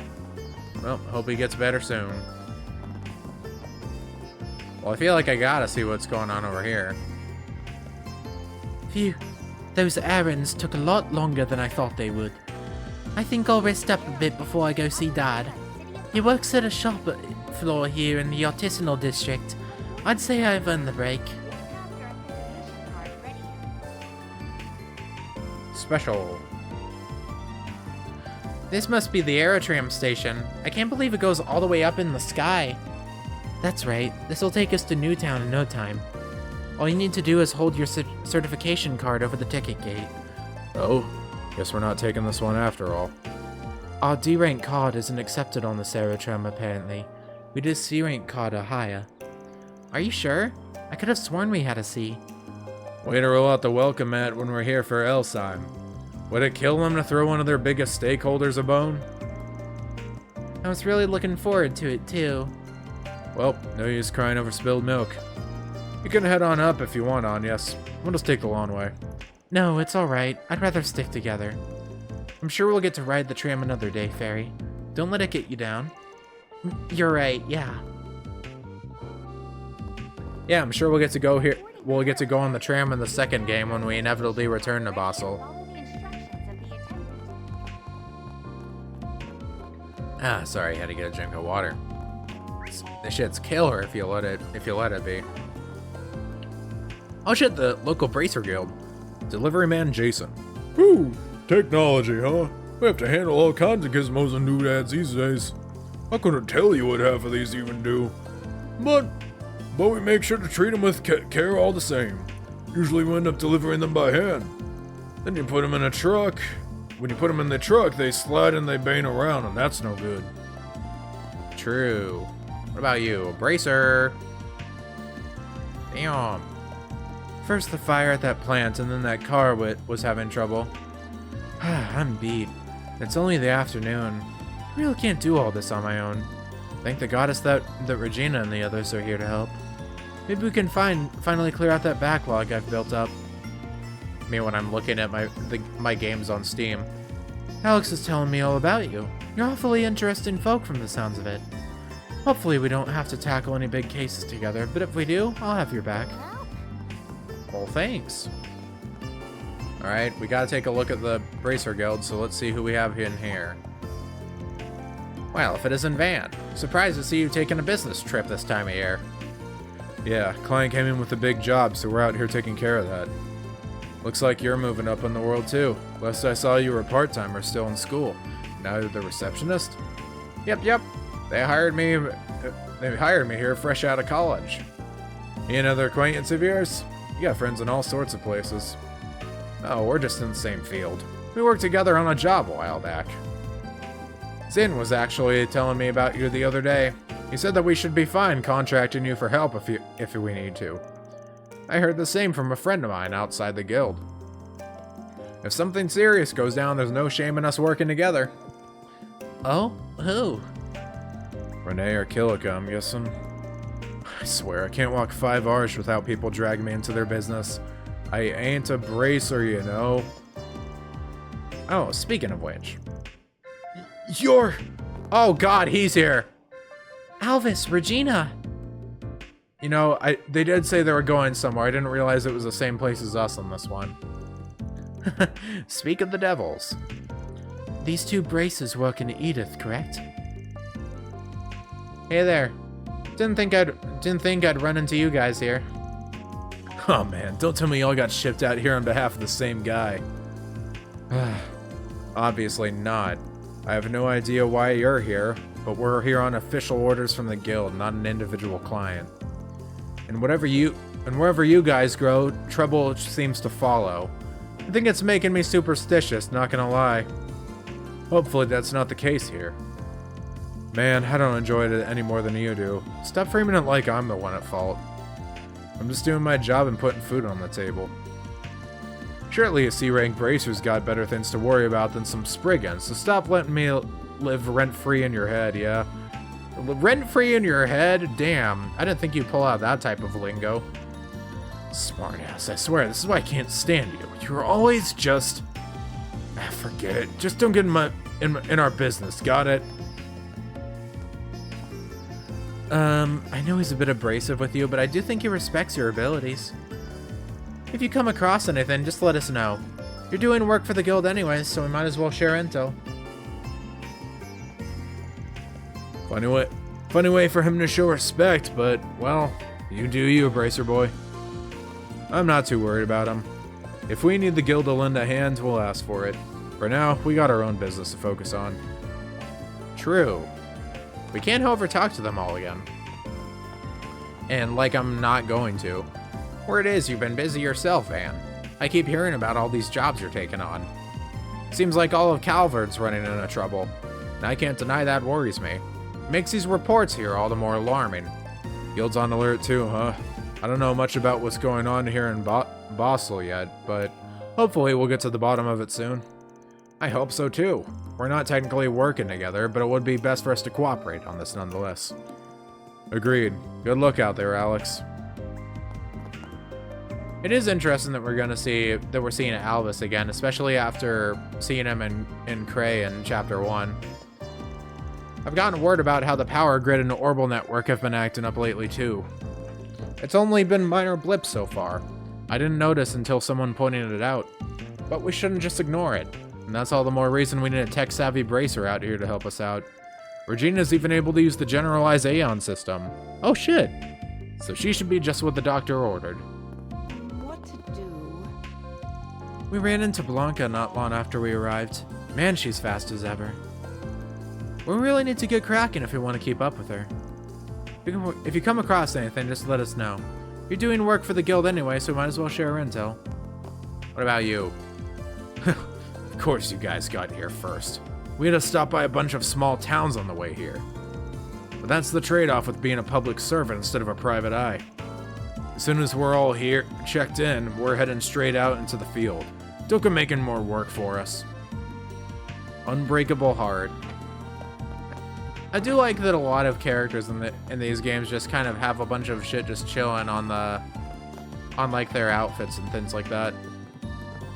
Well, hope he gets better soon. Well, I feel like I gotta see what's going on over here. Phew. Those errands took a lot longer than I thought they would. I think I'll rest up a bit before I go see Dad. He works at a shop floor here in the Artisanal district. I'd say I've earned the break. Special. This must be the aerotram station. I can't believe it goes all the way up in the sky. That's right. This'll take us to Newtown in no time. All you need to do is hold your certification card over the ticket gate. Oh, guess we're not taking this one after all. Our D-rank card isn't accepted on this aerotram, apparently. We did C-rank card or higher. Are you sure? I could have sworn we had a C. Way to roll out the welcome mat when we're here for Elsheim. Would it kill them to throw one of their biggest stakeholders a bone? I was really looking forward to it, too. Well, no use crying over spilled milk. You can head on up if you want, Agnes. We'll just take the long way. No, it's alright. I'd rather stick together. I'm sure we'll get to ride the tram another day, Fairy. Don't let it get you down. You're right, yeah. Yeah, I'm sure we'll get to go here. We'll get to go on the tram in the second game when we inevitably return to Basel. Ah, sorry, had to get a drink of water. This shit's killer if you let it be. Oh shit, the local bracer guild. Delivery man Jason. Whew, technology, huh? We have to handle all kinds of gizmos and doodads these days. I couldn't tell you what half of these even do. But we make sure to treat them with care all the same. Usually we end up delivering them by hand. Then you put them in a truck, when you put them in the truck, they slide and they bang around, and that's no good. True. What about you? Bracer! Damn. First the fire at that plant, and then that car was having trouble. I'm beat. It's only the afternoon. I really can't do all this on my own. Thank the goddess that Regina and the others are here to help. Maybe we can finally clear out that backlog I've built up. Me when I'm looking at my games on Steam. Alex is telling me all about you. You're awfully interesting folk from the sounds of it. Hopefully we don't have to tackle any big cases together, but if we do, I'll have your back. Well, thanks. Alright, we gotta take a look at the Bracer Guild, so let's see who we have in here. Well, if it isn't Van. Surprised to see you taking a business trip this time of year. Yeah, client came in with a big job, so we're out here taking care of that. Looks like you're moving up in the world too. Last I saw you were a part-timer still in school. Now you're the receptionist? Yep. They hired me here fresh out of college. You another acquaintance of yours? You got friends in all sorts of places. Oh, we're just in the same field. We worked together on a job a while back. Zin was actually telling me about you the other day. He said that we should be fine contracting you for help if we need to. I heard the same from a friend of mine outside the guild. If something serious goes down, there's no shame in us working together. Oh? Who? Renee or Killica, I'm guessing. I swear, I can't walk 5 hours without people dragging me into their business. I ain't a bracer, you know. Oh, speaking of which. You're... Oh god, he's here! Alvis, Regina! You know, they did say they were going somewhere. I didn't realize it was the same place as us on this one. Speak of the devils. These two braces work in Edith, correct? Hey there. Didn't think I'd run into you guys here. Oh man, don't tell me y'all got shipped out here on behalf of the same guy. Obviously not. I have no idea why you're here, but we're here on official orders from the guild, not an individual client. And wherever you guys go, trouble seems to follow. I think it's making me superstitious, not gonna lie. Hopefully that's not the case here. Man, I don't enjoy it any more than you do. Stop framing it like I'm the one at fault. I'm just doing my job and putting food on the table. Surely a C-rank bracer's got better things to worry about than some spriggans, so stop letting me live rent-free in your head, yeah? Rent-free in your head? Damn, I didn't think you'd pull out that type of lingo. Smartass, I swear, this is why I can't stand you. You're always just... forget it. Just don't get in our business, got it? I know he's a bit abrasive with you, but I do think he respects your abilities. If you come across anything, just let us know. You're doing work for the guild anyways, so we might as well share intel. Funny way for him to show respect, but, well, you do you, Bracer Boy. I'm not too worried about him. If we need the guild to lend a hand, we'll ask for it. For now, we got our own business to focus on. True. We can't overtalk to them all again. And like I'm not going to. Word is, you've been busy yourself, Van. I keep hearing about all these jobs you're taking on. Seems like all of Calvert's running into trouble. And I can't deny that worries me. Makes these reports here all the more alarming. Guild's on alert too, huh? I don't know much about what's going on here in Basel yet, but hopefully we'll get to the bottom of it soon. I hope so too. We're not technically working together, but it would be best for us to cooperate on this nonetheless. Agreed. Good luck out there, Alex. It is interesting that we're seeing Alvis again, especially after seeing him in Cray in Chapter 1. I've gotten word about how the power grid and the Orbital network have been acting up lately too. It's only been minor blips so far. I didn't notice until someone pointed it out. But we shouldn't just ignore it. And that's all the more reason we need a tech-savvy bracer out here to help us out. Regina's even able to use the generalized Aeon system. Oh shit! So she should be just what the doctor ordered. What to do? We ran into Blanca not long after we arrived. Man, she's fast as ever. We really need to get cracking if we want to keep up with her. If you come across anything, just let us know. You're doing work for the guild anyway, so we might as well share our intel. What about you? Of course you guys got here first. We had to stop by a bunch of small towns on the way here. But that's the trade-off with being a public servant instead of a private eye. As soon as we're all here, checked in, we're heading straight out into the field. Doka making more work for us. Unbreakable Heart. I do like that a lot of characters in these games just kind of have a bunch of shit just chilling on like their outfits and things like that.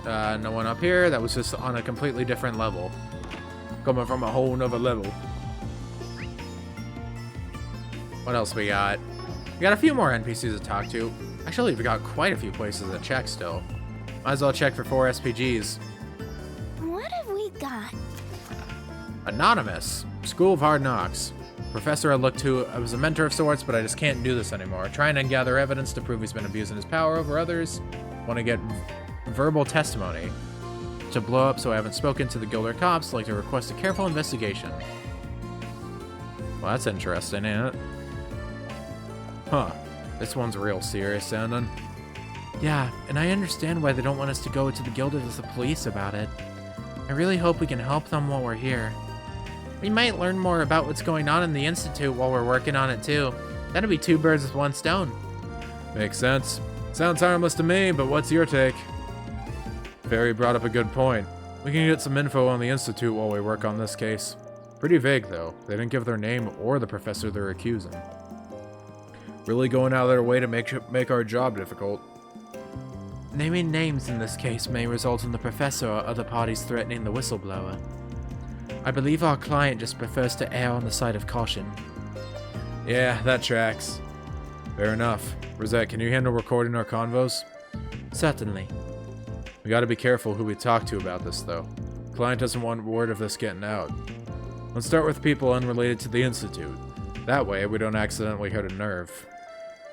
No one up here. That was just on a completely different level. Coming from a whole nother level. What else we got? We got a few more NPCs to talk to. Actually, we got quite a few places to check still. Might as well check for 4 SPGs. What have we got? Anonymous. School of Hard Knocks. Professor I looked to as a mentor of sorts, but I just can't do this anymore. Trying to gather evidence to prove he's been abusing his power over others. Want to get verbal testimony to blow up, so I haven't spoken to the guild or cops. Like to request a careful investigation. Well, that's interesting, ain't it? Huh. This one's real serious sounding. Yeah, and I understand why they don't want us to go to the guild or to the police about it. I really hope we can help them while we're here. We might learn more about what's going on in the Institute while we're working on it too. That'd be 2 birds with 1 stone. Makes sense. Sounds harmless to me, but what's your take? Fairy brought up a good point. We can get some info on the Institute while we work on this case. Pretty vague, though. They didn't give their name or the professor they're accusing. Really going out of their way to make our job difficult. Naming names in this case may result in the professor or other parties threatening the whistleblower. I believe our client just prefers to err on the side of caution. Yeah, that tracks. Fair enough. Rosette, can you handle recording our convos? Certainly. We gotta be careful who we talk to about this, though. Client doesn't want word of this getting out. Let's start with people unrelated to the Institute. That way, we don't accidentally hurt a nerve.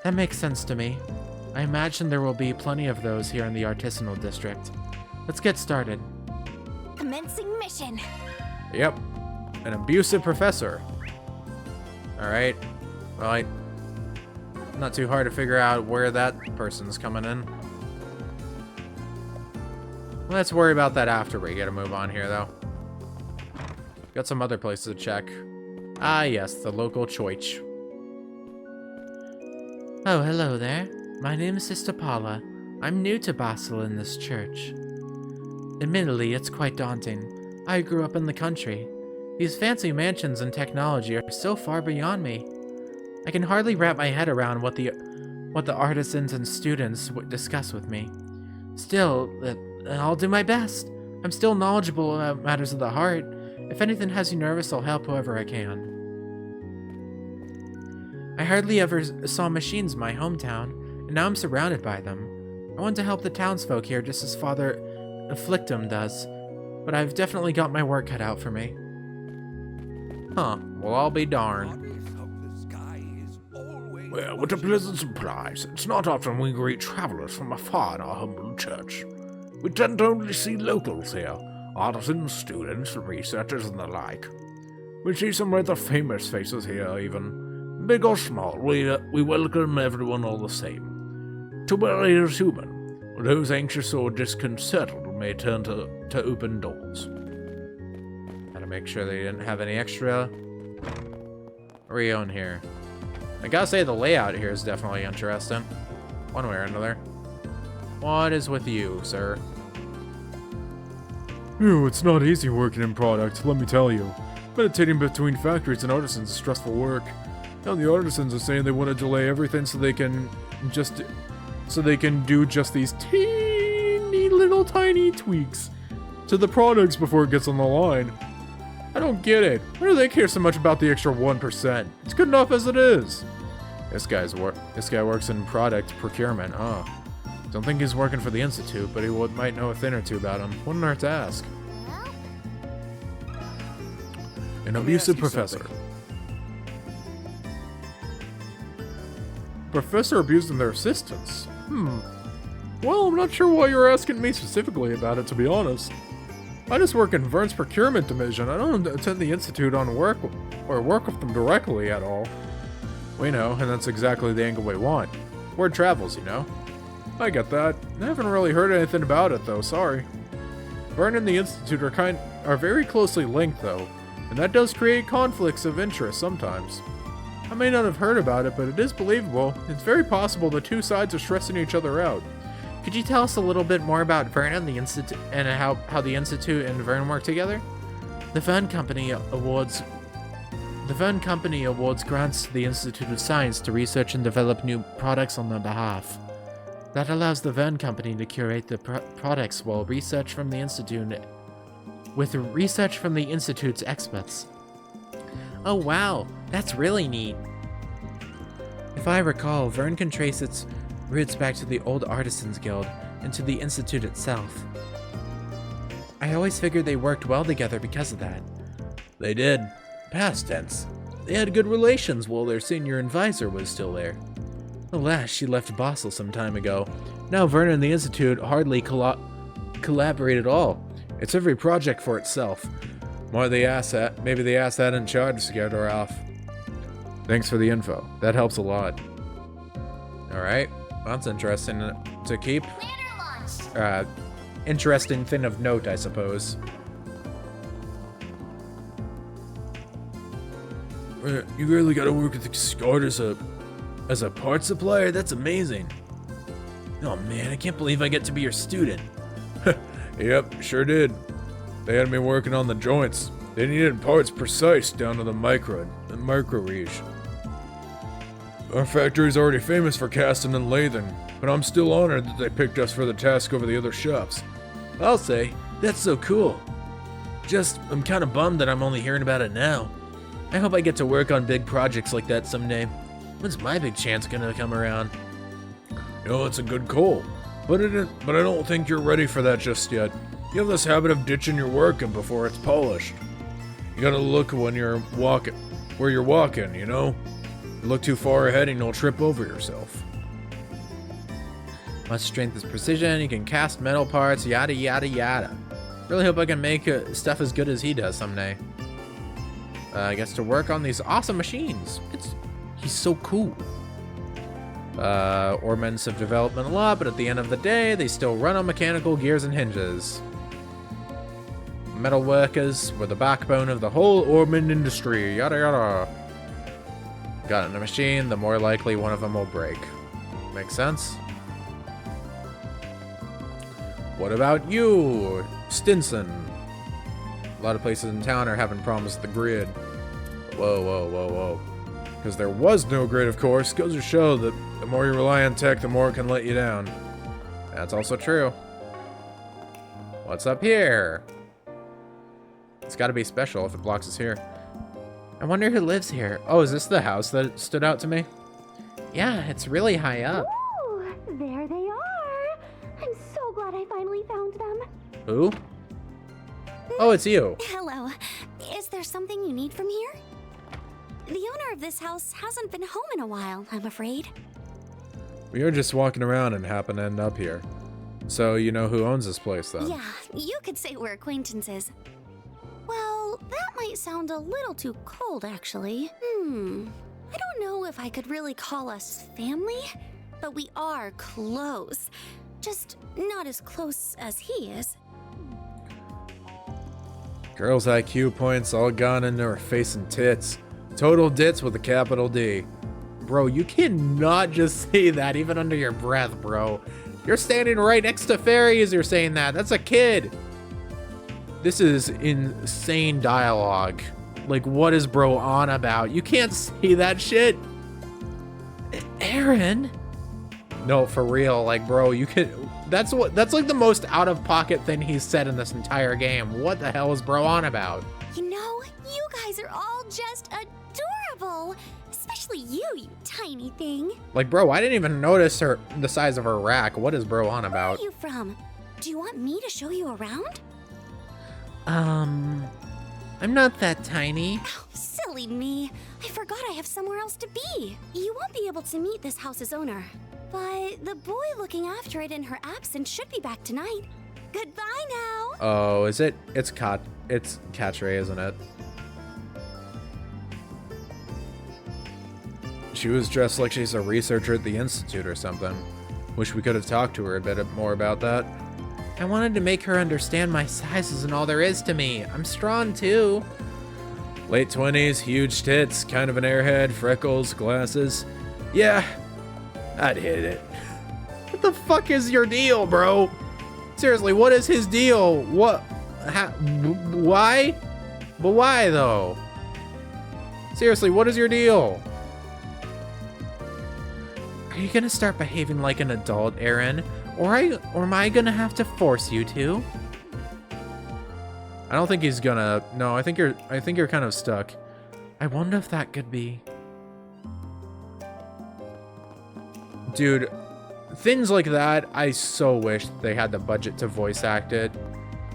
That makes sense to me. I imagine there will be plenty of those here in the Artisanal district. Let's get started. Commencing mission. Yep. An abusive professor. Alright. Well, not too hard to figure out where that person's coming in. Let's worry about that after we get a move on here, though. Got some other places to check. Ah, yes, the local choich. Oh, hello there. My name is Sister Paula. I'm new to Basel in this church. Admittedly, it's quite daunting. I grew up in the country. These fancy mansions and technology are so far beyond me. I can hardly wrap my head around what the artisans and students discuss with me. Still, I'll do my best. I'm still knowledgeable about matters of the heart. If anything has you nervous, I'll help however I can. I hardly ever saw machines in my hometown, and now I'm surrounded by them. I want to help the townsfolk here just as Father Afflictum does, but I've definitely got my work cut out for me. Huh, well, I'll be darned. Well, what a pleasant surprise. It's not often we greet travelers from afar in our humble church. We tend to only see locals here, artisans, students, researchers, and the like. We see some rather famous faces here, even. Big or small, we welcome everyone all the same. To where it is human, those anxious or disconcerted may turn to open doors. Gotta make sure they didn't have any extra Rio in here. I gotta say the layout here is definitely interesting. One way or another. What is with you, sir? Ew, it's not easy working in product, let me tell you. Meditating between factories and artisans is stressful work. Now the artisans are saying they want to delay everything so they can do just these teeny little tiny tweaks to the products before it gets on the line. I don't get it. Why do they care so much about the extra 1%? It's good enough as it is. This guy works in product procurement, huh? Don't think he's working for the Institute, but he might know a thing or two about him. Wouldn't hurt to ask. An abusive professor. Professor abusing their assistants? Well, I'm not sure why you're asking me specifically about it, to be honest. I just work in Vern's procurement division. I don't attend the Institute on work or work with them directly at all. We know, and that's exactly the angle we want. Word travels, you know. I get that. I haven't really heard anything about it, though, sorry. Vern and the Institute are very closely linked, though, and that does create conflicts of interest sometimes. I may not have heard about it, but it is believable. It's very possible the two sides are stressing each other out. Could you tell us a little bit more about Vern and the Institute and how the Institute and Vern work together? The Vern Company awards grants to the Institute of Science to research and develop new products on their behalf. That allows the Vern Company to curate the products with research from the Institute's experts. Oh wow, that's really neat. If I recall, Vern can trace its roots back to the old Artisans Guild and to the Institute itself. I always figured they worked well together because of that. They did. Past tense. They had good relations while their senior advisor was still there. Alas, she left Basel some time ago. Now Vern and the Institute hardly collaborate at all. It's every project for itself. Maybe the asset in charge scared her off. Thanks for the info. That helps a lot. Alright, that's interesting to keep. Later launch. Interesting thing of note, I suppose. You really gotta work at the Scott as a part supplier? That's amazing. Oh man, I can't believe I get to be your student. Yep, sure did. They had me working on the joints. They needed parts precise down to the micro reach. Our factory's already famous for casting and lathing, but I'm still honored that they picked us for the task over the other shops. I'll say, that's so cool. Just, I'm kinda bummed that I'm only hearing about it now. I hope I get to work on big projects like that someday. When's my big chance gonna come around? You know, it's a good goal, but I don't think you're ready for that just yet. You have this habit of ditching your work before it's polished. You gotta look when you're walking, where you're walking, you know? You look too far ahead and you'll trip over yourself. Much strength is precision, you can cast metal parts, yada yada yada. Really hope I can make stuff as good as he does someday. I guess to work on these awesome machines. He's so cool. Ormans have development a lot, but at the end of the day, they still run on mechanical gears and hinges. Metal workers were the backbone of the whole Orman industry, yada yada. Got in a machine, the more likely one of them will break. Makes sense? What about you, Stinson? A lot of places in town are having problems with the grid. Whoa, whoa, whoa, whoa. Because there was no grid, of course. Goes to show that the more you rely on tech, the more it can let you down. That's also true. What's up here? It's gotta be special if it blocks us here. I wonder who lives here. Oh, is this the house that stood out to me? Yeah, it's really high up. Ooh, there they are. I'm so glad I finally found them. Who? Oh, it's you. Hello. Is there something you need from here? The owner of this house hasn't been home in a while, I'm afraid. We were just walking around and happened to end up here. So you know who owns this place then? Yeah, you could say we're acquaintances. Well, that might sound a little too cold, actually. I don't know if I could really call us family, but we are close. Just not as close as he is. Girl's IQ points all gone into her face and tits. Total dits with a capital D. Bro, you cannot just say that even under your breath, bro. You're standing right next to Fairy as you're saying that. That's a kid. This is insane dialogue. Like, what is bro on about? You can't say that shit. Aaron? No, for real. Like, bro, you can... That's like the most out-of-pocket thing he's said in this entire game. What the hell is bro on about? You know, you guys are all just adorable. Especially you tiny thing. Like, bro, I didn't even notice the size of her rack. What is bro on about? Where are you from? Do you want me to show you around? I'm not that tiny. Oh, silly me. I forgot I have somewhere else to be. You won't be able to meet this house's owner, but the boy looking after it in her absence should be back tonight. Goodbye now. Oh, is it? It's Catray, isn't it? She was dressed like she's a researcher at the Institute or something. Wish we could have talked to her a bit more about that. I wanted to make her understand my size isn't all there is to me. I'm strong too. Late 20s, huge tits, kind of an airhead, freckles, glasses. Yeah, I'd hit it. What the fuck is your deal, bro? Seriously, what is his deal? What? Why? But why, though? Seriously, what is your deal? Are you gonna start behaving like an adult, Aaron? Or am I gonna have to force you to? I don't think he's gonna. No, I think you're kind of stuck. I wonder if that could be. Dude, things like that, I so wish they had the budget to voice act it.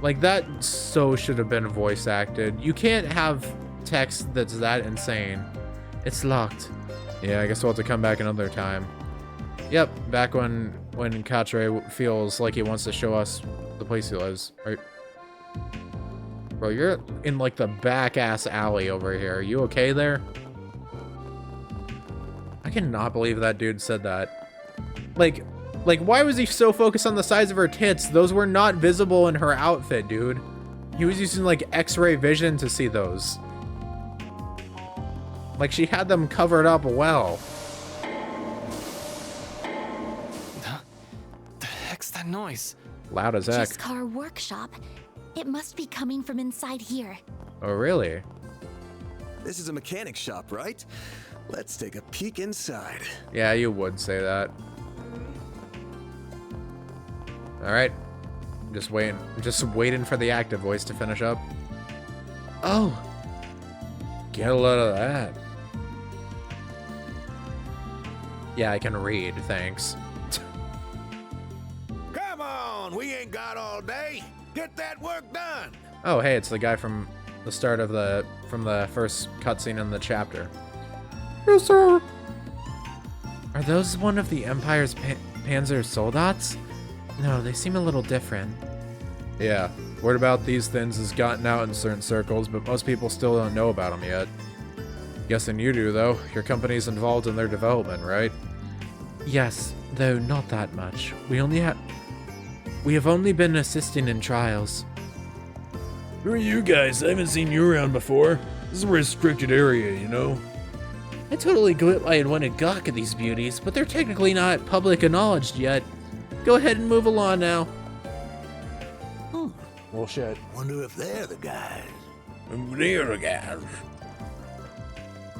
Like, that so should have been voice acted. You can't have text that's that insane. It's locked. Yeah, I guess we'll have to come back another time. Yep, back when Katre feels like he wants to show us the place he lives. Right? Bro, you're in like the back-ass alley over here. Are you okay there? I cannot believe that dude said that. Like, why was he so focused on the size of her tits? Those were not visible in her outfit, dude. He was using like X-ray vision to see those. Like, she had them covered up well. The heck's that noise? Loud as heck. Just car workshop. It must be coming from inside here. Oh, really? This is a mechanic shop, right? Let's take a peek inside. Yeah, you would say that. All right. Just waiting for the active voice to finish up. Oh. Get a load of that. Yeah, I can read, thanks. Come on, we ain't got all day. Get that work done. Oh, hey, it's the guy from the start of the first cutscene in the chapter. Yes, sir. Are those one of the Empire's Panzer soldats? No, they seem a little different. Yeah, word about these things has gotten out in certain circles, but most people still don't know about them yet. Guessing you do, though. Your company's involved in their development, right? Yes, though not that much. We have only been assisting in trials. Who are you guys? I haven't seen you around before. This is a restricted area, you know? I totally want to gawk at these beauties, but they're technically not public acknowledged yet. Go ahead and move along now. Well, shit. Wonder if they're the guys.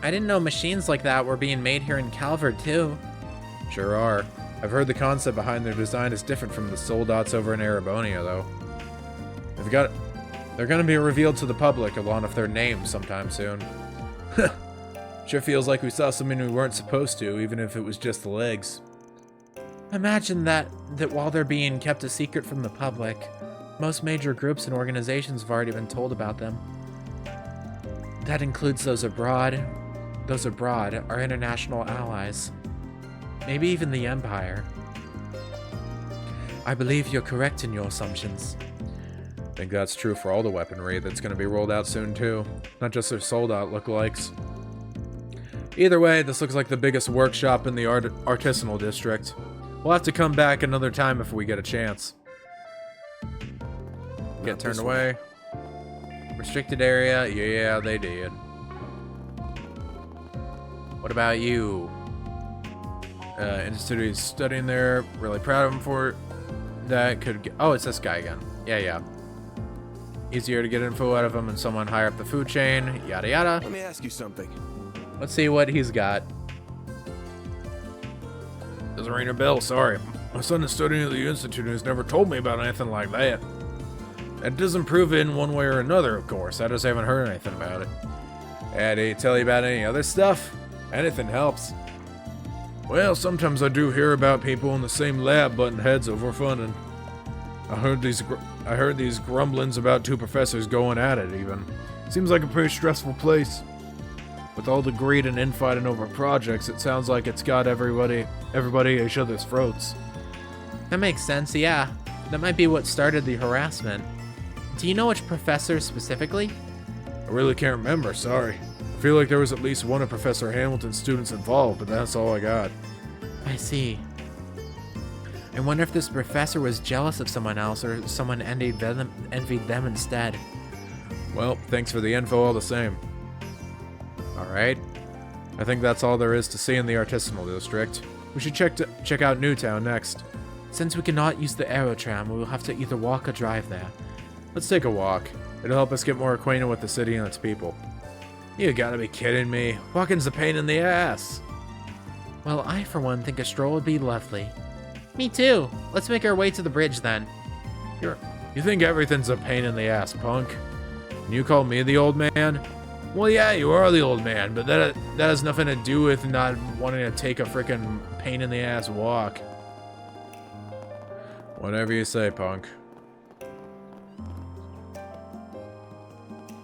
I didn't know machines like that were being made here in Calvert, too. Sure are. I've heard the concept behind their design is different from the soldats over in Arabonia, though. They're gonna be revealed to the public along with their names sometime soon. Sure feels like we saw something we weren't supposed to, even if it was just the legs. Imagine that while they're being kept a secret from the public, most major groups and organizations have already been told about them. That includes those abroad. Those abroad are international allies. Maybe even the Empire. I believe you're correct in your assumptions. I think that's true for all the weaponry that's going to be rolled out soon, too. Not just their soldat lookalikes. Either way, this looks like the biggest workshop in the Artisanal district. We'll have to come back another time if we get a chance. Get turned away. Restricted area. Yeah, they did. What about you? Institute is studying there. Really proud of him for that. Could get, oh, it's this guy again. Yeah. Easier to get info out of him and someone higher up the food chain. Yada yada. Let me ask you something. Let's see what he's got. Doesn't ring a bell, sorry. My son is studying at the Institute and has never told me about anything like that. That doesn't prove it in one way or another, of course. I just haven't heard anything about it. And did he tell you about any other stuff? Anything helps. Well, sometimes I do hear about people in the same lab butting heads over funding. I heard these grumblings about two professors going at it, even. Seems like a pretty stressful place. With all the greed and infighting over projects, it sounds like it's got everybody at each other's throats. That makes sense, yeah. That might be what started the harassment. Do you know which professor specifically? I really can't remember, sorry. I feel like there was at least one of Professor Hamilton's students involved, but that's all I got. I see. I wonder if this professor was jealous of someone else or someone envied them instead. Well, thanks for the info all the same. Alright. I think that's all there is to see in the Artisanal District. We should check out Newtown next. Since we cannot use the aerotram, we will have to either walk or drive there. Let's take a walk. It'll help us get more acquainted with the city and its people. You gotta be kidding me. Walking's a pain in the ass. Well, I for one think a stroll would be lovely. Me too. Let's make our way to the bridge then. You think everything's a pain in the ass, punk? And you call me the old man? Well, yeah, you are the old man, but that has nothing to do with not wanting to take a freaking pain in the ass walk. Whatever you say, punk.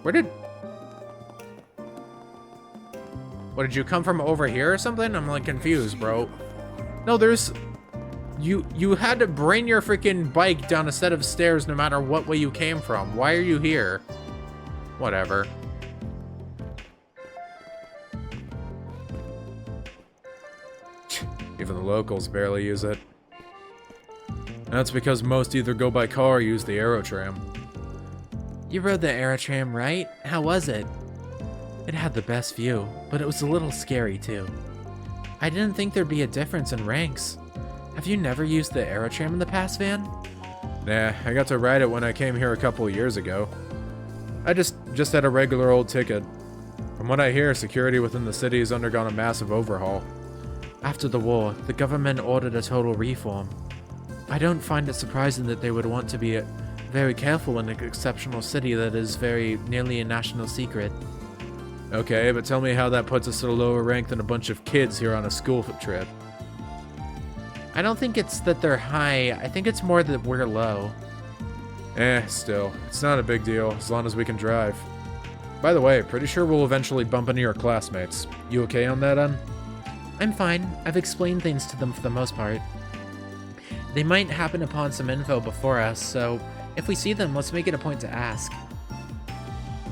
What, did you come from over here or something? I'm like confused, bro. No, there's... You had to bring your freaking bike down a set of stairs no matter what way you came from. Why are you here? Whatever. Even the locals barely use it. And that's because most either go by car or use the aerotram. You rode the aerotram, right? How was it? It had the best view, but it was a little scary too. I didn't think there'd be a difference in ranks. Have you never used the aerotram in the past, Van? Nah, I got to ride it when I came here a couple years ago. I just had a regular old ticket. From what I hear, security within the city has undergone a massive overhaul. After the war, the government ordered a total reform. I don't find it surprising that they would want to be very careful in an exceptional city that is very nearly a national secret. Okay, but tell me how that puts us at a lower rank than a bunch of kids here on a school trip. I don't think it's that they're high, I think it's more that we're low. Still, it's not a big deal, as long as we can drive. By the way, pretty sure we'll eventually bump into your classmates. You okay on that end? I'm fine. I've explained things to them for the most part. They might happen upon some info before us, so if we see them, let's make it a point to ask.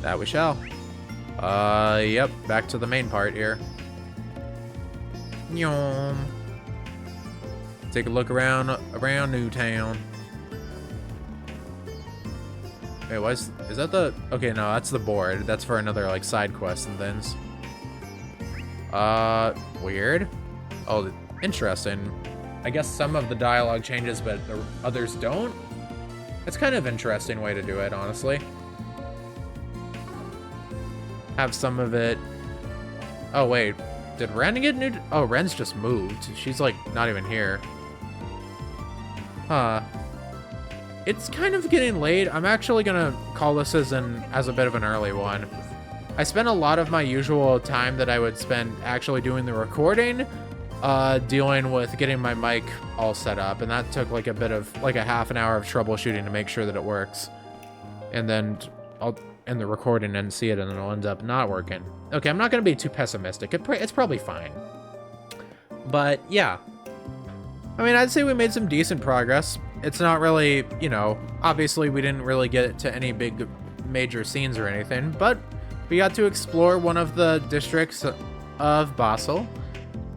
That we shall. Yep, back to the main part here. Nyom. Take a look around Newtown. Wait, is that the... Okay, no, that's the board. That's for another, like, side quest and things. Weird. Oh, interesting. I guess some of the dialogue changes, but the others don't? It's kind of an interesting way to do it, honestly. Have some of it... Oh, wait. Did Ren get new... Oh, Ren's just moved. She's, like, not even here. Huh. It's kind of getting late. I'm actually gonna call this as a bit of an early one. I spent a lot of my usual time that I would spend actually doing the recording, dealing with getting my mic all set up, and that took like a half an hour of troubleshooting to make sure that it works. And then I'll end the recording and see it, and then it'll end up not working. Okay, I'm not gonna be too pessimistic. It's probably fine. But yeah. I mean, I'd say we made some decent progress. It's not really, you know, obviously we didn't really get to any big major scenes or anything, but we got to explore one of the districts of Basel,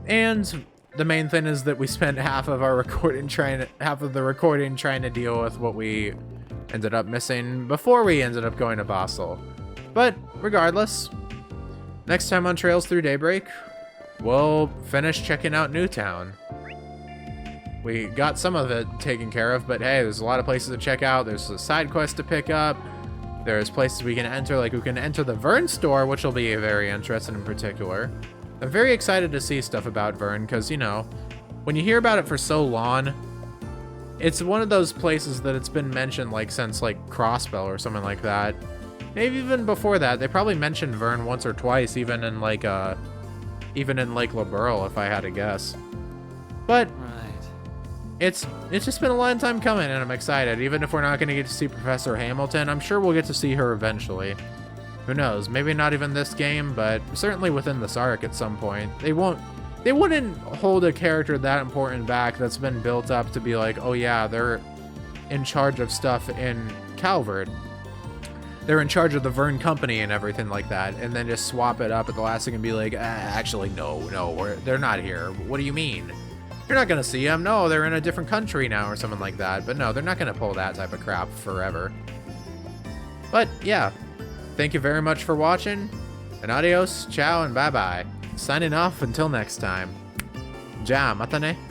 and the main thing is that we spent half of the recording trying to deal with what we ended up missing before we ended up going to Basel. But regardless, next time on Trails Through Daybreak, we'll finish checking out Newtown. We got some of it taken care of, but hey, there's a lot of places to check out. There's a side quest to pick up. There's places we can enter, like we can enter the Vern store, which will be very interesting in particular. I'm very excited to see stuff about Vern, because, you know, when you hear about it for so long, it's one of those places that it's been mentioned, like, since, like, Crossbell or something like that. Maybe even before that. They probably mentioned Vern once or twice, even in Lake LaBeryl, if I had to guess. But it's just been a long time coming, and I'm excited. Even if we're not going to get to see Professor Hamilton, I'm sure we'll get to see her eventually. Who knows? Maybe not even this game, but certainly within this arc at some point. They wouldn't hold a character that important back that's been built up to be like, oh yeah, they're in charge of stuff in Calvert. They're in charge of the Vern Company and everything like that, and then just swap it up at the last second and be like, actually, no, they're not here. What do you mean? You're not gonna see them. No, they're in a different country now or something like that. But no, they're not gonna pull that type of crap forever. But yeah, thank you very much for watching. And adios, ciao, and bye-bye. Signing off until next time. Ja, mata ne.